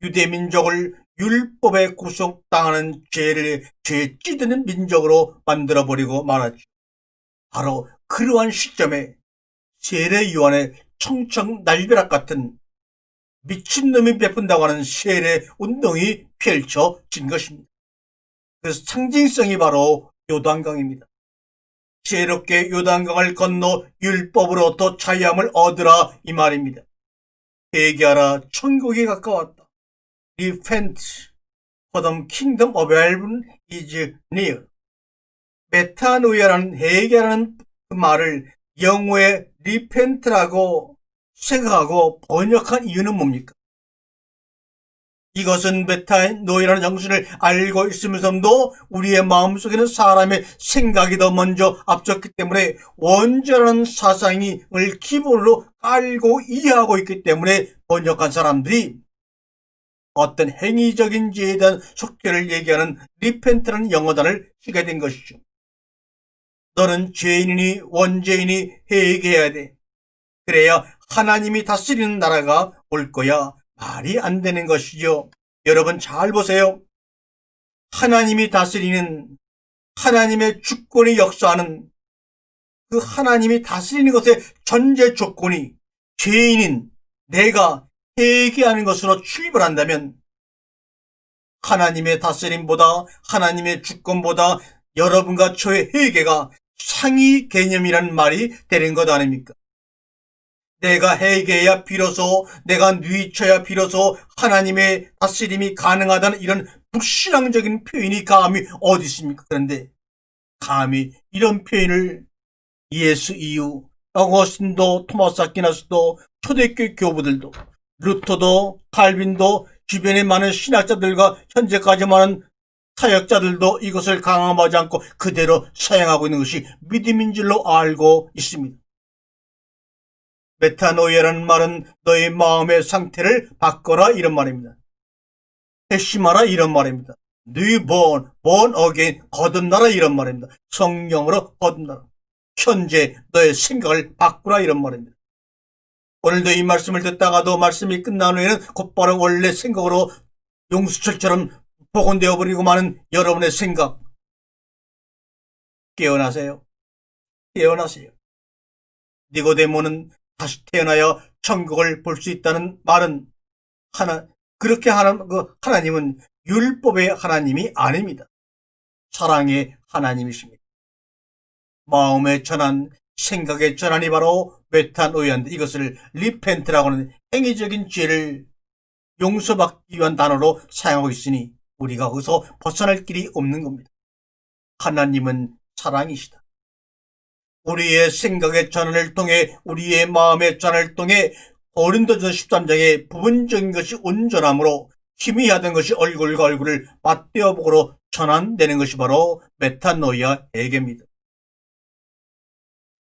유대민족을 율법에 구속당하는 죄에 찌드는 민족으로 만들어버리고 말았죠. 바로 그러한 시점에 세례 요한의 청청날벼락 같은 미친놈이 베푼다고 하는 세례 운동이 펼쳐진 것입니다. 그래서 상징성이 바로 요단강입니다. 지혜롭게 요단강을 건너 율법으로부터 자유함을 얻으라, 이 말입니다. 회개하라, 천국이 가까웠다. Repent, For the kingdom of heaven is near. 메타노이아라는 회개라는 그 말을 영어의 repent라고 생각하고 번역한 이유는 뭡니까? 이것은 메타노이라는 정신을 알고 있으면서도 우리의 마음속에는 사람의 생각이 더 먼저 앞섰기 때문에 원죄라는 사상을 기본으로 알고 이해하고 있기 때문에 번역한 사람들이 어떤 행위적인 죄에 대한 속죄를 얘기하는 리펜트라는 영어단을 쓰게 된 것이죠. 너는 죄인이니 원죄인이 회개해야 돼. 그래야 하나님이 다스리는 나라가 올 거야. 말이 안 되는 것이죠. 여러분 잘 보세요. 하나님이 다스리는, 하나님의 주권이 역사하는 그 하나님이 다스리는 것의 전제 조건이 죄인인 내가 회개하는 것으로 출발한다면 하나님의 다스림보다, 하나님의 주권보다 여러분과 저의 회개가 상위 개념이라는 말이 되는 것 아닙니까? 내가 회개해야 비로소, 내가 뉘쳐야 비로소 하나님의 다스림이 가능하다는 이런 불신앙적인 표현이 감히 어디 있습니까? 그런데 감히 이런 표현을 예수 이후 어거스틴도, 토마스 아퀴나스도, 초대교회 교부들도, 루터도, 칼빈도, 주변에 많은 신학자들과 현재까지 많은 사역자들도 이것을 강함하지 않고 그대로 사용하고 있는 것이 믿음인 줄로 알고 있습니다. 메타노이아라는 말은 너의 마음의 상태를 바꿔라 이런 말입니다. 회심하라 이런 말입니다. Newborn, born again, 거듭나라 이런 말입니다. 성령으로 거듭나라. 현재 너의 생각을 바꾸라 이런 말입니다. 오늘도 이 말씀을 듣다가도 말씀이 끝난 후에는 곧바로 원래 생각으로 용수철처럼 복원되어 버리고 마는 여러분의 생각, 깨어나세요. 깨어나세요. 니고데모는 다시 태어나야 천국을 볼 수 있다는 말은 그렇게 하는 하나님은 율법의 하나님이 아닙니다. 사랑의 하나님이십니다. 마음의 전환, 생각의 전환이 바로 메타노이아인데 이것을 리펜트라고 하는 행위적인 죄를 용서받기 위한 단어로 사용하고 있으니 우리가 거기서 벗어날 길이 없는 겁니다. 하나님은 사랑이시다. 우리의 생각의 전환을 통해, 우리의 마음의 전환을 통해 고린도전서 13장의 부분적인 것이 온전함으로 희미하던 것이 얼굴과 얼굴을 맞대어보고로 전환되는 것이 바로 메타노이아 회개입니다.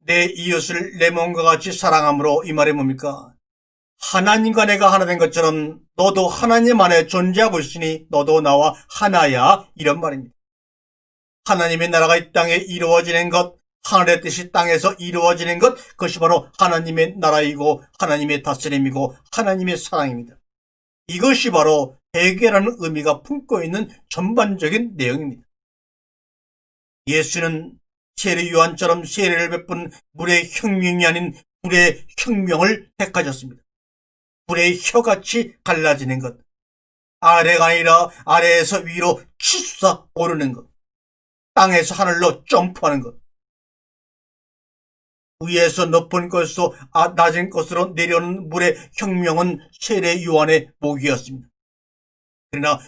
내 이웃을 내 몸과 같이 사랑함으로 이 말이 뭡니까? 하나님과 내가 하나 된 것처럼 너도 하나님 안에 존재하고 있으니 너도 나와 하나야 이런 말입니다. 하나님의 나라가 이 땅에 이루어지는 것, 하늘의 뜻이 땅에서 이루어지는 것, 그것이 바로 하나님의 나라이고 하나님의 다스림이고 하나님의 사랑입니다. 이것이 바로 회개라는 의미가 품고 있는 전반적인 내용입니다. 예수는 세례 요한처럼 세례를 베푼 물의 혁명이 아닌 불의 혁명을 택하셨습니다. 불의 혀같이 갈라지는 것, 아래가 아니라 아래에서 위로 치솟아 오르는 것, 땅에서 하늘로 점프하는 것, 위에서 높은 곳에서 낮은 곳으로 내려오는 물의 혁명은 세례 요한의 목이었습니다. 그러나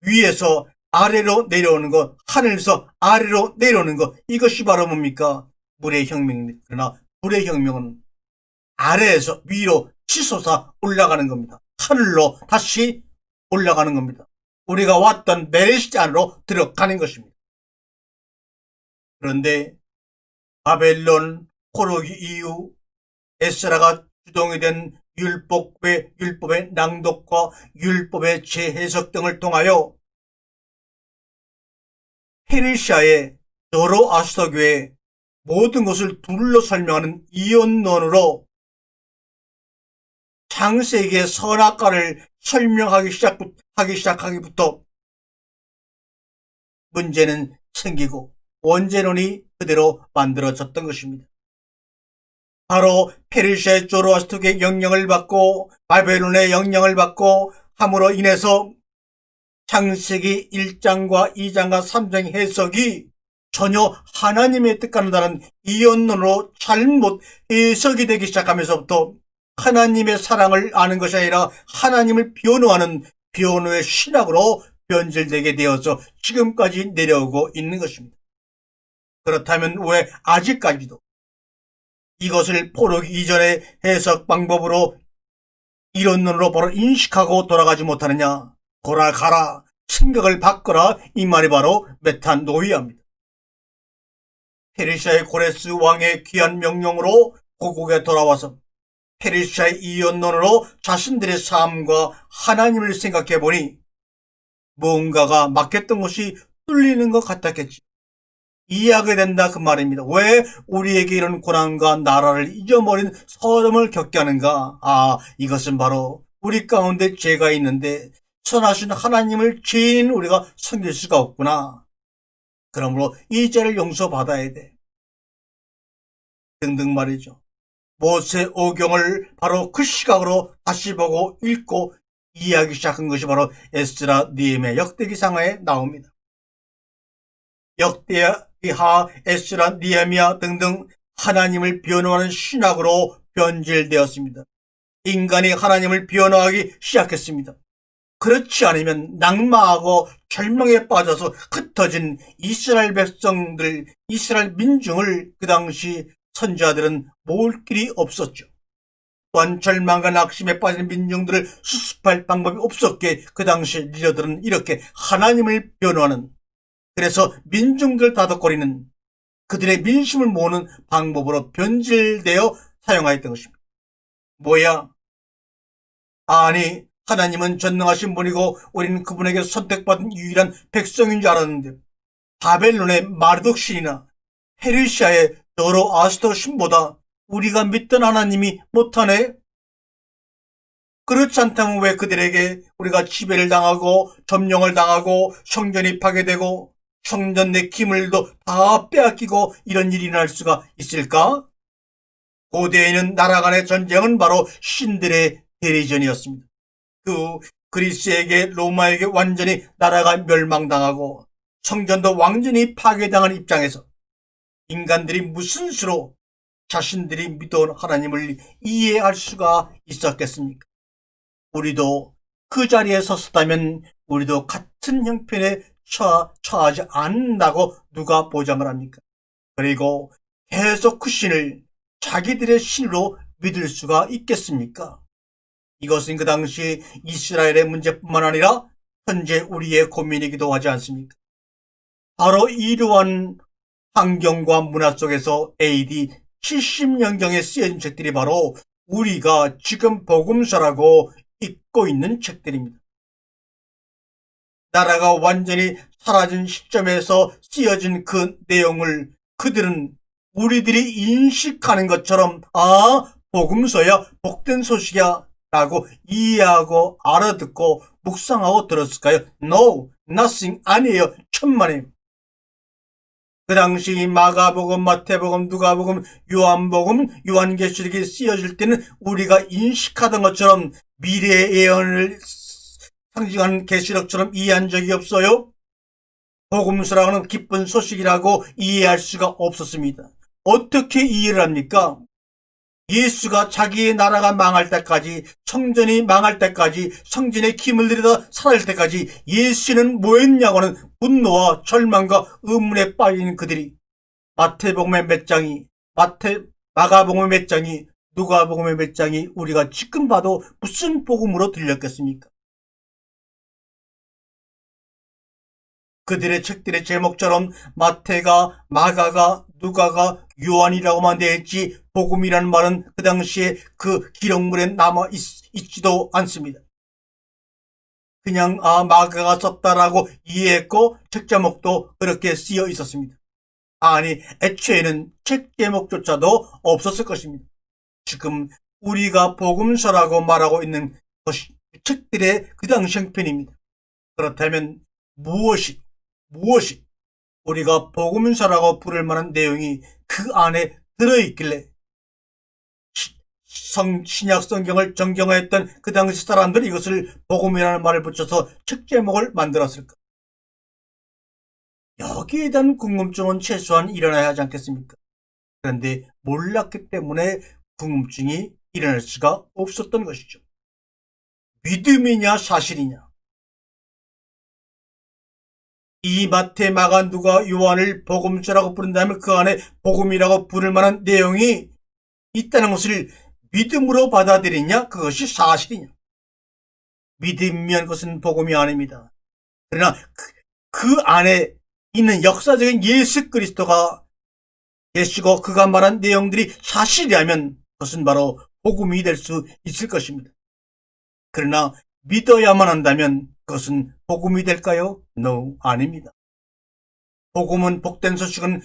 위에서 아래로 내려오는 것, 하늘에서 아래로 내려오는 것, 이것이 바로 뭡니까? 물의 혁명입니다. 그러나 불의 혁명은 아래에서 위로 치솟아 올라가는 겁니다. 하늘로 다시 올라가는 겁니다. 우리가 왔던 메레시티 안으로 들어가는 것입니다. 그런데 바벨론 포로기 이후 에스라가 주동이 된 율법의 낭독과 율법의 재해석 등을 통하여 페르시아의 조로아스터교의 모든 것을 둘러 설명하는 이언론으로 창세기의 선악과를 설명하기 시작하기부터 문제는 생기고 원죄론이 그대로 만들어졌던 것입니다. 바로 페르시아의 조로아스터교의 영향을 받고 바벨론의 영향을 받고 함으로 인해서 창세기 1장과 2장과 3장의 해석이 전혀 하나님의 뜻과는 다른 이언론으로 잘못 해석이 되기 시작하면서부터 하나님의 사랑을 아는 것이 아니라 하나님을 변호하는 변호의 신학으로 변질되게 되어서 지금까지 내려오고 있는 것입니다. 그렇다면 왜 아직까지도 이것을 포로기 이전의 해석 방법으로 이론론으로 바로 인식하고 돌아가지 못하느냐? 돌아가라, 생각을 바꿔라, 이 말이 바로 메타노이아입니다. 페르시아의 고레스 왕의 귀한 명령으로 고국에 돌아와서 페르시아의 이론론으로 자신들의 삶과 하나님을 생각해 보니 뭔가가 막혔던 것이 뚫리는 것 같았겠지. 이해하게 된다 그 말입니다. 왜 우리에게 이런 고난과 나라를 잊어버린 서름을 겪게 하는가? 이것은 바로 우리 가운데 죄가 있는데 선하신 하나님을 죄인 우리가 섬길 수가 없구나. 그러므로 이 죄를 용서받아야 돼. 등등 말이죠. 모세 오경을 바로 그 시각으로 다시 보고 읽고 이해하기 시작한 것이 바로 에스라 느헤미야 역대기상에 나옵니다. 역대하, 에스라, 느헤미야 등등 하나님을 변호하는 신학으로 변질되었습니다. 인간이 하나님을 변호하기 시작했습니다. 그렇지 않으면 낙마하고 절망에 빠져서 흩어진 이스라엘 백성들, 이스라엘 민중을 그 당시 선지자들은 모을 길이 없었죠. 또한 절망과 낙심에 빠진 민중들을 수습할 방법이 없었기에 그 당시 리더들은 이렇게 하나님을 변호하는, 그래서 민중들 다독거리는, 그들의 민심을 모으는 방법으로 변질되어 사용하였던 것입니다. 뭐야? 아니, 하나님은 전능하신 분이고 우리는 그분에게 선택받은 유일한 백성인 줄 알았는데 바벨론의 마르독 신이나 페르시아의 더로아스터 신보다 우리가 믿던 하나님이 못하네? 그렇지 않다면 왜 그들에게 우리가 지배를 당하고 점령을 당하고 성전이 파괴되고 성전 내 기물도 다 빼앗기고 이런 일이 날 수가 있을까? 고대에는 나라 간의 전쟁은 바로 신들의 대리전이었습니다. 그리스에게 로마에게 완전히 나라가 멸망당하고 성전도 완전히 파괴당한 입장에서 인간들이 무슨 수로 자신들이 믿어온 하나님을 이해할 수가 있었겠습니까? 우리도 그 자리에 섰었다면 우리도 같은 형편에 처하지 않는다고 누가 보장을 합니까? 그리고 계속 그 신을 자기들의 신으로 믿을 수가 있겠습니까? 이것은 그 당시 이스라엘의 문제뿐만 아니라 현재 우리의 고민이기도 하지 않습니까? 바로 이러한 환경과 문화 속에서 AD 70년경에 쓰여진 책들이 바로 우리가 지금 복음서라고 읽고 있는 책들입니다. 나라가 완전히 사라진 시점에서 쓰여진 그 내용을 그들은 우리들이 인식하는 것처럼 복음서야, 복된 소식이야 라고 이해하고 알아듣고 묵상하고 들었을까요? No, nothing, 아니에요. 천만에요. 그 당시 마가복음, 마태복음, 누가복음, 요한복음, 요한계시록이 쓰여질 때는 우리가 인식하던 것처럼 미래의 예언을 상징하는 계시록처럼 이해한 적이 없어요. 복음서라고 하는 기쁜 소식이라고 이해할 수가 없었습니다. 어떻게 이해를 합니까? 예수가 자기의 나라가 망할 때까지, 성전이 망할 때까지, 성전의 기물들이 다 사라질 때까지 예수는 뭐였냐고 하는 분노와 절망과 의문에 빠진 그들이 마태복음의 몇 장이, 마가복음의 몇 장이, 누가복음의 몇 장이 우리가 지금 봐도 무슨 복음으로 들렸겠습니까? 그들의 책들의 제목처럼 마태가, 마가가, 누가가, 요한이라고만 되어 있지 복음이라는 말은 그 당시에 그 기록물에 남아 있지도 않습니다. 그냥 마가가 썼다라고 이해했고 책 제목도 그렇게 쓰여 있었습니다. 아니, 애초에는 책 제목조차도 없었을 것입니다. 지금 우리가 복음서라고 말하고 있는 것이 책들의 그 당시 형편입니다. 그렇다면 무엇이 우리가 복음서라고 부를 만한 내용이 그 안에 들어있길래 신약 성경을 정경화했던 그 당시 사람들이 이것을 복음이라는 말을 붙여서 책 제목을 만들었을까? 여기에 대한 궁금증은 최소한 일어나야 하지 않겠습니까? 그런데 몰랐기 때문에 궁금증이 일어날 수가 없었던 것이죠. 믿음이냐 사실이냐? 이 마태, 마가, 누가, 요한을 복음서라고 부른다면 그 안에 복음이라고 부를 만한 내용이 있다는 것을 믿음으로 받아들이냐? 그것이 사실이냐? 믿으면 그것은 복음이 아닙니다. 그러나 그 안에 있는 역사적인 예수 그리스도가 계시고 그가 말한 내용들이 사실이라면 그것은 바로 복음이 될 수 있을 것입니다. 그러나 믿어야만 한다면 그것은 복음이 될까요? No, 아닙니다. 복음은, 복된 소식은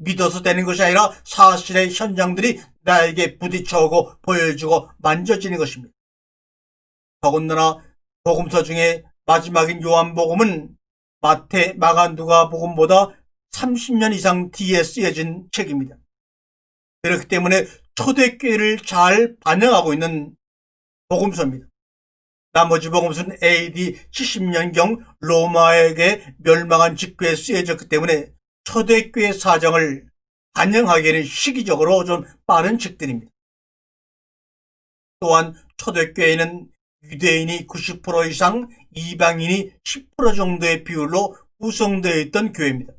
믿어서 되는 것이 아니라 사실의 현장들이 나에게 부딪혀오고 보여주고 만져지는 것입니다. 더군다나 복음서 중에 마지막인 요한복음은 마태, 마가, 누가 복음보다 30년 이상 뒤에 쓰여진 책입니다. 그렇기 때문에 초대교회를 잘 반영하고 있는 복음서입니다. 나머지 복음서는 AD 70년경 로마에게 멸망한 직후에 쓰여졌기 때문에 초대교회 사정을 반영하기에는 시기적으로 좀 빠른 책들입니다. 또한 초대교회는 유대인이 90% 이상, 이방인이 10% 정도의 비율로 구성되어 있던 교회입니다.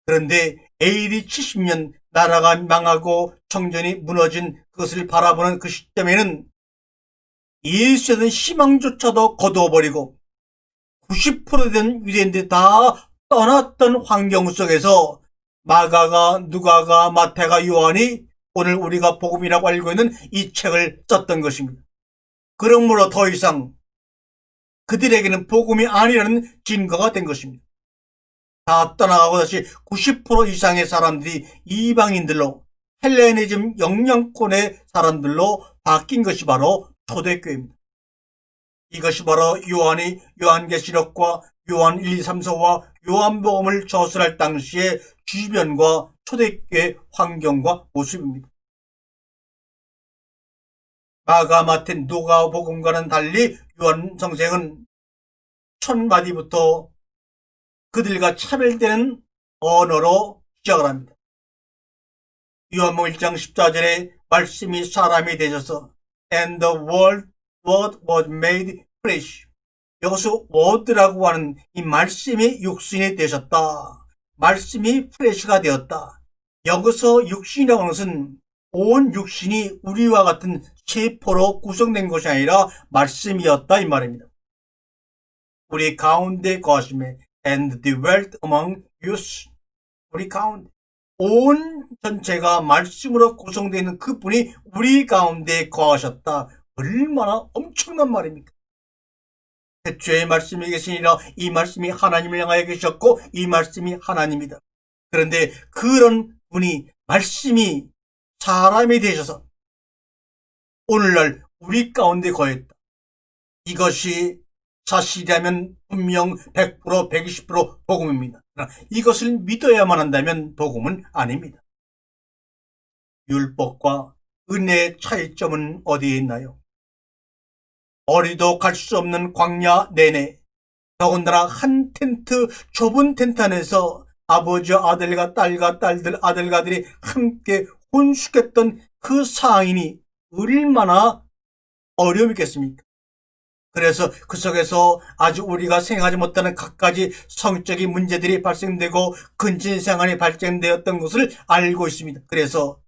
그런데 AD 70년 나라가 망하고 청전이 무너진 그것을 바라보는 그 시점에는 예수에 대한 희망조차도 거두어버리고 90% 된 유대인들이 다 떠났던 환경 속에서 마가가, 누가가, 마태가, 요한이 오늘 우리가 복음이라고 알고 있는 이 책을 썼던 것입니다. 그러므로 더 이상 그들에게는 복음이 아니라는 증거가 된 것입니다. 다 떠나가고 다시 90% 이상의 사람들이 이방인들로, 헬레니즘 영향권의 사람들로 바뀐 것이 바로 초대교회입니다. 이것이 바로 요한이 요한계시록과 요한 1, 2, 3, 4와 요한복음을 저술할 당시의 주변과 초대교회 환경과 모습입니다. 마가, 마태, 누가 복음과는 달리 요한 성생은 첫 마디부터 그들과 차별되는 언어로 시작을 합니다. 요한복음 1장 14절에 말씀이 사람이 되셔서 And the word was made flesh. 여기서 word라고 하는 이 말씀이 육신이 되셨다. 말씀이 플래시가 되었다. 여기서 육신이라고 하는 것은 온 육신이 우리와 같은 세포로 구성된 것이 아니라 말씀이었다 이 말입니다. 우리 가운데 거하심에 and dwelt among us. 우리 가운데 온 전체가 말씀으로 구성되어 있는 그분이 우리 가운데 거하셨다. 얼마나 엄청난 말입니까? 태초에 말씀이 계시니라. 이 말씀이 하나님을 향하여 계셨고 이 말씀이 하나님이다. 그런데 그런 분이 말씀이 사람이 되셔서 오늘날 우리 가운데 거했다. 이것이 사실이라면 분명 100%, 120% 복음입니다. 그러나 이것을 믿어야만 한다면 복음은 아닙니다. 율법과 은혜의 차이점은 어디에 있나요? 어디도 갈 수 없는 광야 내내 더군다나 한 텐트, 좁은 텐트 안에서 아버지와 아들과 딸과 딸들, 아들과 아들이 함께 혼숙했던 그 상인이 얼마나 어려움이 있겠습니까? 그래서 그 속에서 아주 우리가 생각하지 못하는 갖가지 성적인 문제들이 발생되고 근친상한이 발생되었던 것을 알고 있습니다. 그래서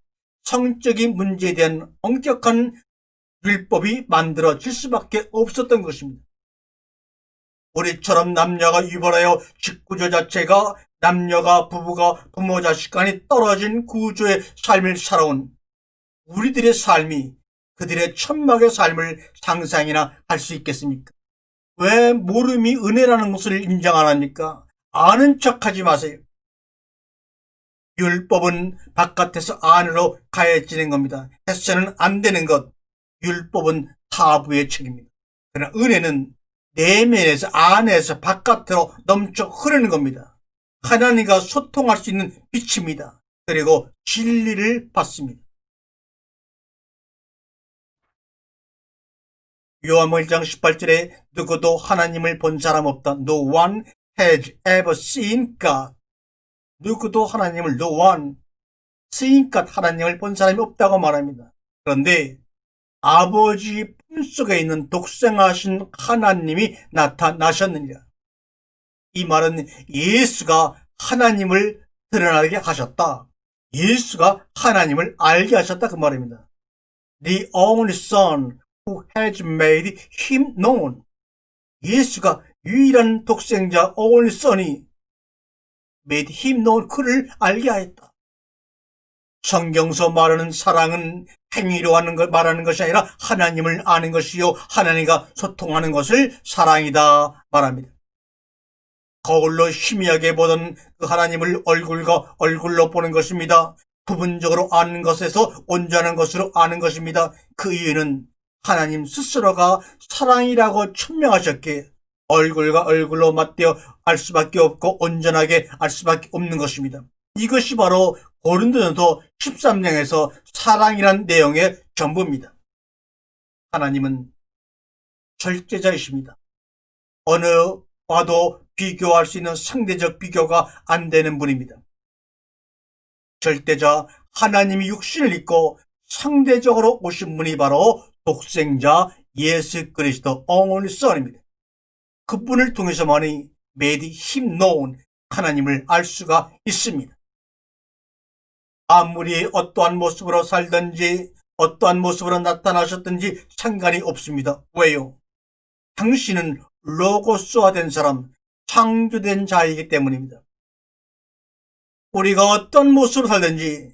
성적인 문제에 대한 엄격한 율법이 만들어질 수밖에 없었던 것입니다. 우리처럼 남녀가 유별하여 직구조 자체가 남녀가 부부가 부모 자식 간이 떨어진 구조의 삶을 살아온 우리들의 삶이 그들의 천막의 삶을 상상이나 할 수 있겠습니까? 왜 모름이 은혜라는 것을 인정 안 합니까? 아는 척하지 마세요. 율법은 바깥에서 안으로 가해지는 겁니다. 해서는 안 되는 것. 율법은 타부의 책입니다. 그러나 은혜는 내면에서 안에서 바깥으로 넘쳐 흐르는 겁니다. 하나님과 소통할 수 있는 빛입니다. 그리고 진리를 받습니다. 요한복음 1장 18절에 누구도 하나님을 본 사람 없다. No one has ever seen God. 누구도 하나님을 No one seen God, 하나님을 본 사람이 없다고 말합니다. 그런데 아버지 품속에 있는 독생하신 하나님이 나타나셨느니라. 이 말은 예수가 하나님을 드러나게 하셨다. 예수가 하나님을 알게 하셨다 그 말입니다. The only Son who has made him known. 예수가 유일한 독생자 only Son이 made him known, 그를 알게 하였다. 성경서 말하는 사랑은 행위로 하는 것 말하는 것이 아니라 하나님을 아는 것이요 하나님과 소통하는 것을 사랑이다 말합니다. 거울로 희미하게 보던 그 하나님을 얼굴과 얼굴로 보는 것입니다. 부분적으로 아는 것에서 온전한 것으로 아는 것입니다. 그 이유는 하나님 스스로가 사랑이라고 천명하셨기에 얼굴과 얼굴로 맞대어 알 수밖에 없고 온전하게 알 수밖에 없는 것입니다. 이것이 바로 고린도전서 13장에서 사랑이란 내용의 전부입니다. 하나님은 절제자이십니다. 어느 와도 비교할 수 있는 상대적 비교가 안 되는 분입니다. 절대자 하나님이 육신을 입고 상대적으로 오신 분이 바로 독생자 예수 그리스도 only Son입니다. 그분을 통해서만이 made him known, 하나님을 알 수가 있습니다. 아무리 어떠한 모습으로 살든지 어떠한 모습으로 나타나셨든지 상관이 없습니다. 왜요? 당신은 로고스화된 사람, 창조된 자이기 때문입니다. 우리가 어떤 모습으로 살든지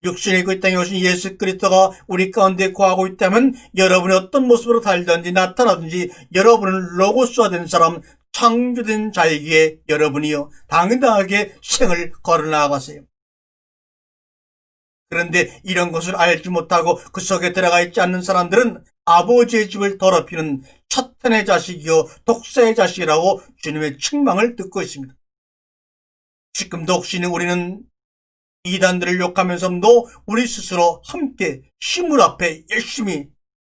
육신이 있고 이 땅에 오신 예수 그리스도가 우리 가운데 거하고 있다면 여러분이 어떤 모습으로 살든지 나타나든지 여러분은 로고스화된 사람, 창조된 자이기에 여러분이요 당당하게 생을 걸어나가세요. 그런데 이런 것을 알지 못하고 그 속에 들어가 있지 않는 사람들은 아버지의 집을 더럽히는 사탄의 자식이요 독사의 자식이라고 주님의 책망을 듣고 있습니다. 지금도 혹시 우리는 이단들을 욕하면서도 우리 스스로 함께 힘을 앞에 열심히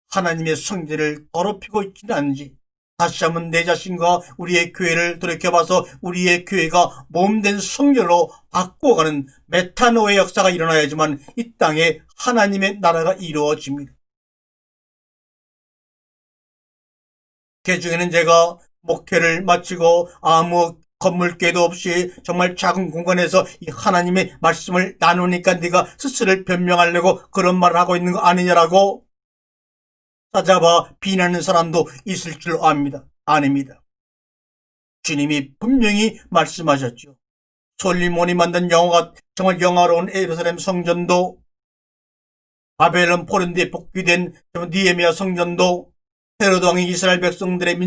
하나님의 성전을 더럽히고 있지는 않은지 다시 한번 내 자신과 우리의 교회를 돌이켜봐서 우리의 교회가 몸된 성전으로 바꿔가는 메타노의 역사가 일어나야지만 이 땅에 하나님의 나라가 이루어집니다. 개중에는 제가 목회를 마치고 아무 건물궤도 없이 정말 작은 공간에서 이 하나님의 말씀을 나누니까 네가 스스로를 변명하려고 그런 말을 하고 있는 거 아니냐라고 찾아봐 비난하는 사람도 있을 줄 압니다. 아닙니다. 주님이 분명히 말씀하셨죠. 솔리몬이 만든 정말 영화로운 예루살렘 성전도, 바벨론 포로인데 복귀된 니에미아 성전도, 헤롯 왕이 이스라엘 백성들의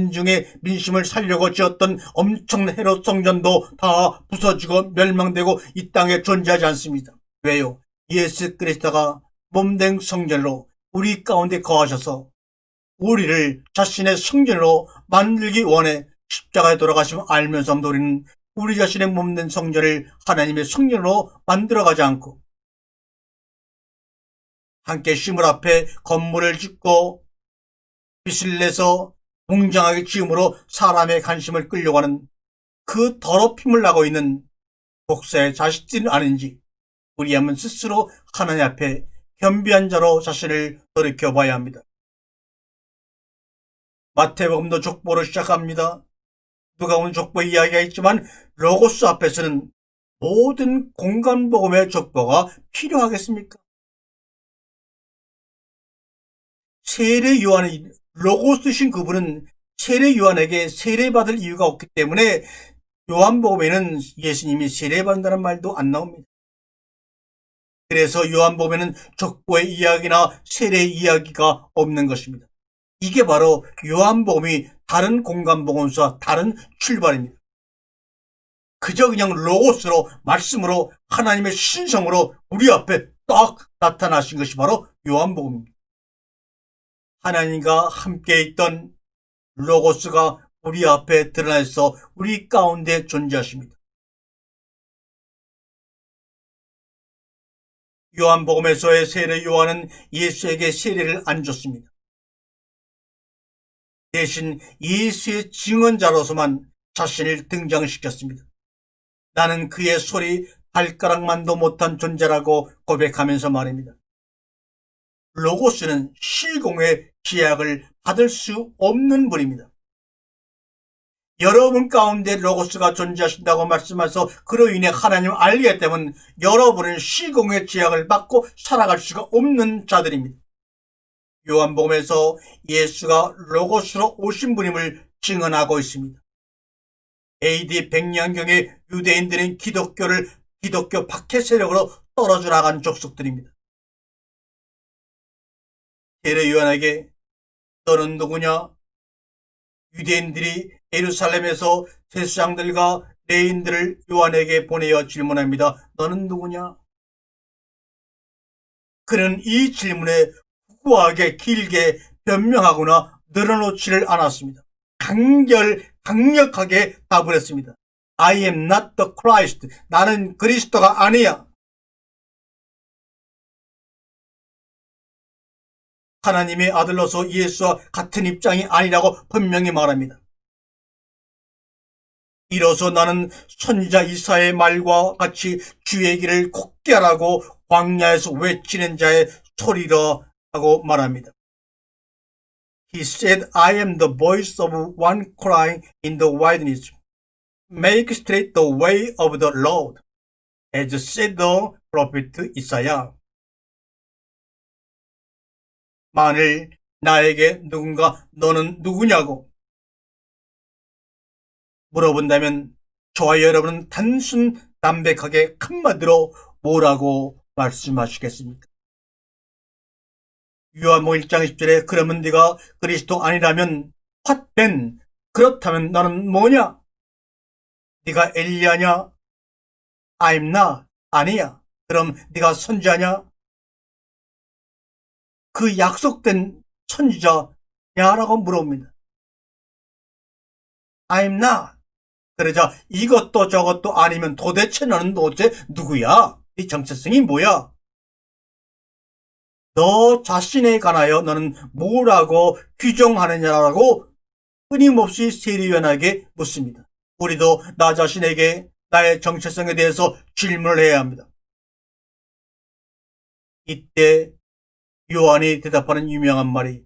민심을 살려고 지었던 엄청난 헤롯 성전도 다 부서지고 멸망되고 이 땅에 존재하지 않습니다. 왜요? 예수 그리스도가 몸된 성전으로 우리 가운데 거하셔서 우리를 자신의 성전으로 만들기 원해 십자가에 돌아가심을 알면서도 우리는 우리 자신의 몸된 성전을 하나님의 성전으로 만들어가지 않고 함께 시물 앞에 건물을 짓고 빚을 내서 공정하게 지음으로 사람의 관심을 끌려고 하는 그 더럽힘을 나고 있는 독사의 자식들은 아닌지 우리 한번 스스로 하나님 앞에 겸비한 자로 자신을 돌이켜봐야 합니다. 마태복음도 족보로 시작합니다. 누가복음 족보 이야기가 있지만 로고스 앞에서는 모든 공간복음의 족보가 필요하겠습니까? 세례 요한이 로고스신 그분은 세례 요한에게 세례받을 이유가 없기 때문에 요한복음에는 예수님이 세례받는다는 말도 안 나옵니다. 그래서 요한복음에는 족보의 이야기나 세례의 이야기가 없는 것입니다. 이게 바로 요한복음이 다른 공간복음서와 다른 출발입니다. 그저 그냥 로고스로 말씀으로 하나님의 신성으로 우리 앞에 딱 나타나신 것이 바로 요한복음입니다. 하나님과 함께 있던 로고스가 우리 앞에 드러나서 우리 가운데 존재하십니다. 요한복음에서의 세례 요한은 예수에게 세례를 안 줬습니다. 대신 예수의 증언자로서만 자신을 등장시켰습니다. 나는 그의 소리 발가락만도 못한 존재라고 고백하면서 말입니다. 로고스는 실공의 기약을 받을 수 없는 분입니다. 여러분 가운데 로고스가 존재하신다고 말씀하셔서 그로 인해 하나님을 알게 되면 여러분은 시공의 제약을 받고 살아갈 수가 없는 자들입니다. 요한복음에서 예수가 로고스로 오신 분임을 증언하고 있습니다. AD 100년경에 유대인들은 기독교 박해 세력으로 떨어져 나간 족속들입니다. 대려 요한에게 너는 누구냐? 유대인들이 예루살렘에서 제사장들과 레인들을 요한에게 보내어 질문합니다. 너는 누구냐? 그는 이 질문에 후하게 길게 변명하거나 늘어놓지를 않았습니다. 강력하게 답을 했습니다. I am not the Christ. 나는 그리스도가 아니야. 하나님의 아들로서 예수와 같은 입장이 아니라고 분명히 말합니다. 이로써 나는 선지자 이사야의 말과 같이 주의 길을 곱게 하라고 광야에서 외치는 자의 소리라 하고 말합니다. He said, I am the voice of one crying in the wilderness. Make straight the way of the Lord, as said the prophet Isaiah. 만일 나에게 누군가 너는 누구냐고 물어본다면 저와 여러분은 단순 담백하게 한마디로 뭐라고 말씀하시겠습니까? 요한복음 1장 10절에 그러면 네가 그리스도 아니라면 헛된 그렇다면 너는 뭐냐? 네가 엘리야냐? I'm not. 아니야. 그럼 네가 선지자냐? 그 약속된 선지자냐라고 물어봅니다. I'm not. 그러자 이것도 저것도 아니면 도대체 너는 도대체 누구야? 네 정체성이 뭐야? 너 자신에 관하여 너는 뭐라고 규정하느냐라고 끊임없이 세리연하게 묻습니다. 우리도 나 자신에게 나의 정체성에 대해서 질문을 해야 합니다. 이때 요한이 대답하는 유명한 말이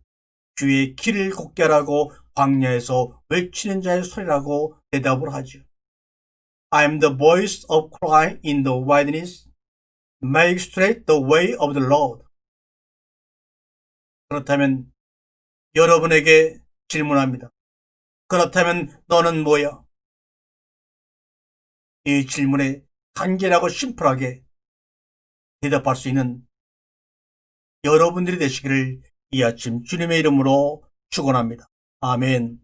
주의 길을 곱게 하라고 광야에서 외치는 자의 소리라고 대답을 하죠. I am the voice of crying in the wilderness. Make straight the way of the Lord. 그렇다면 여러분에게 질문합니다. 그렇다면 너는 뭐야? 이 질문에 간결하고 심플하게 대답할 수 있는 여러분들이 되시기를 이 아침 주님의 이름으로 축원합니다. 아멘.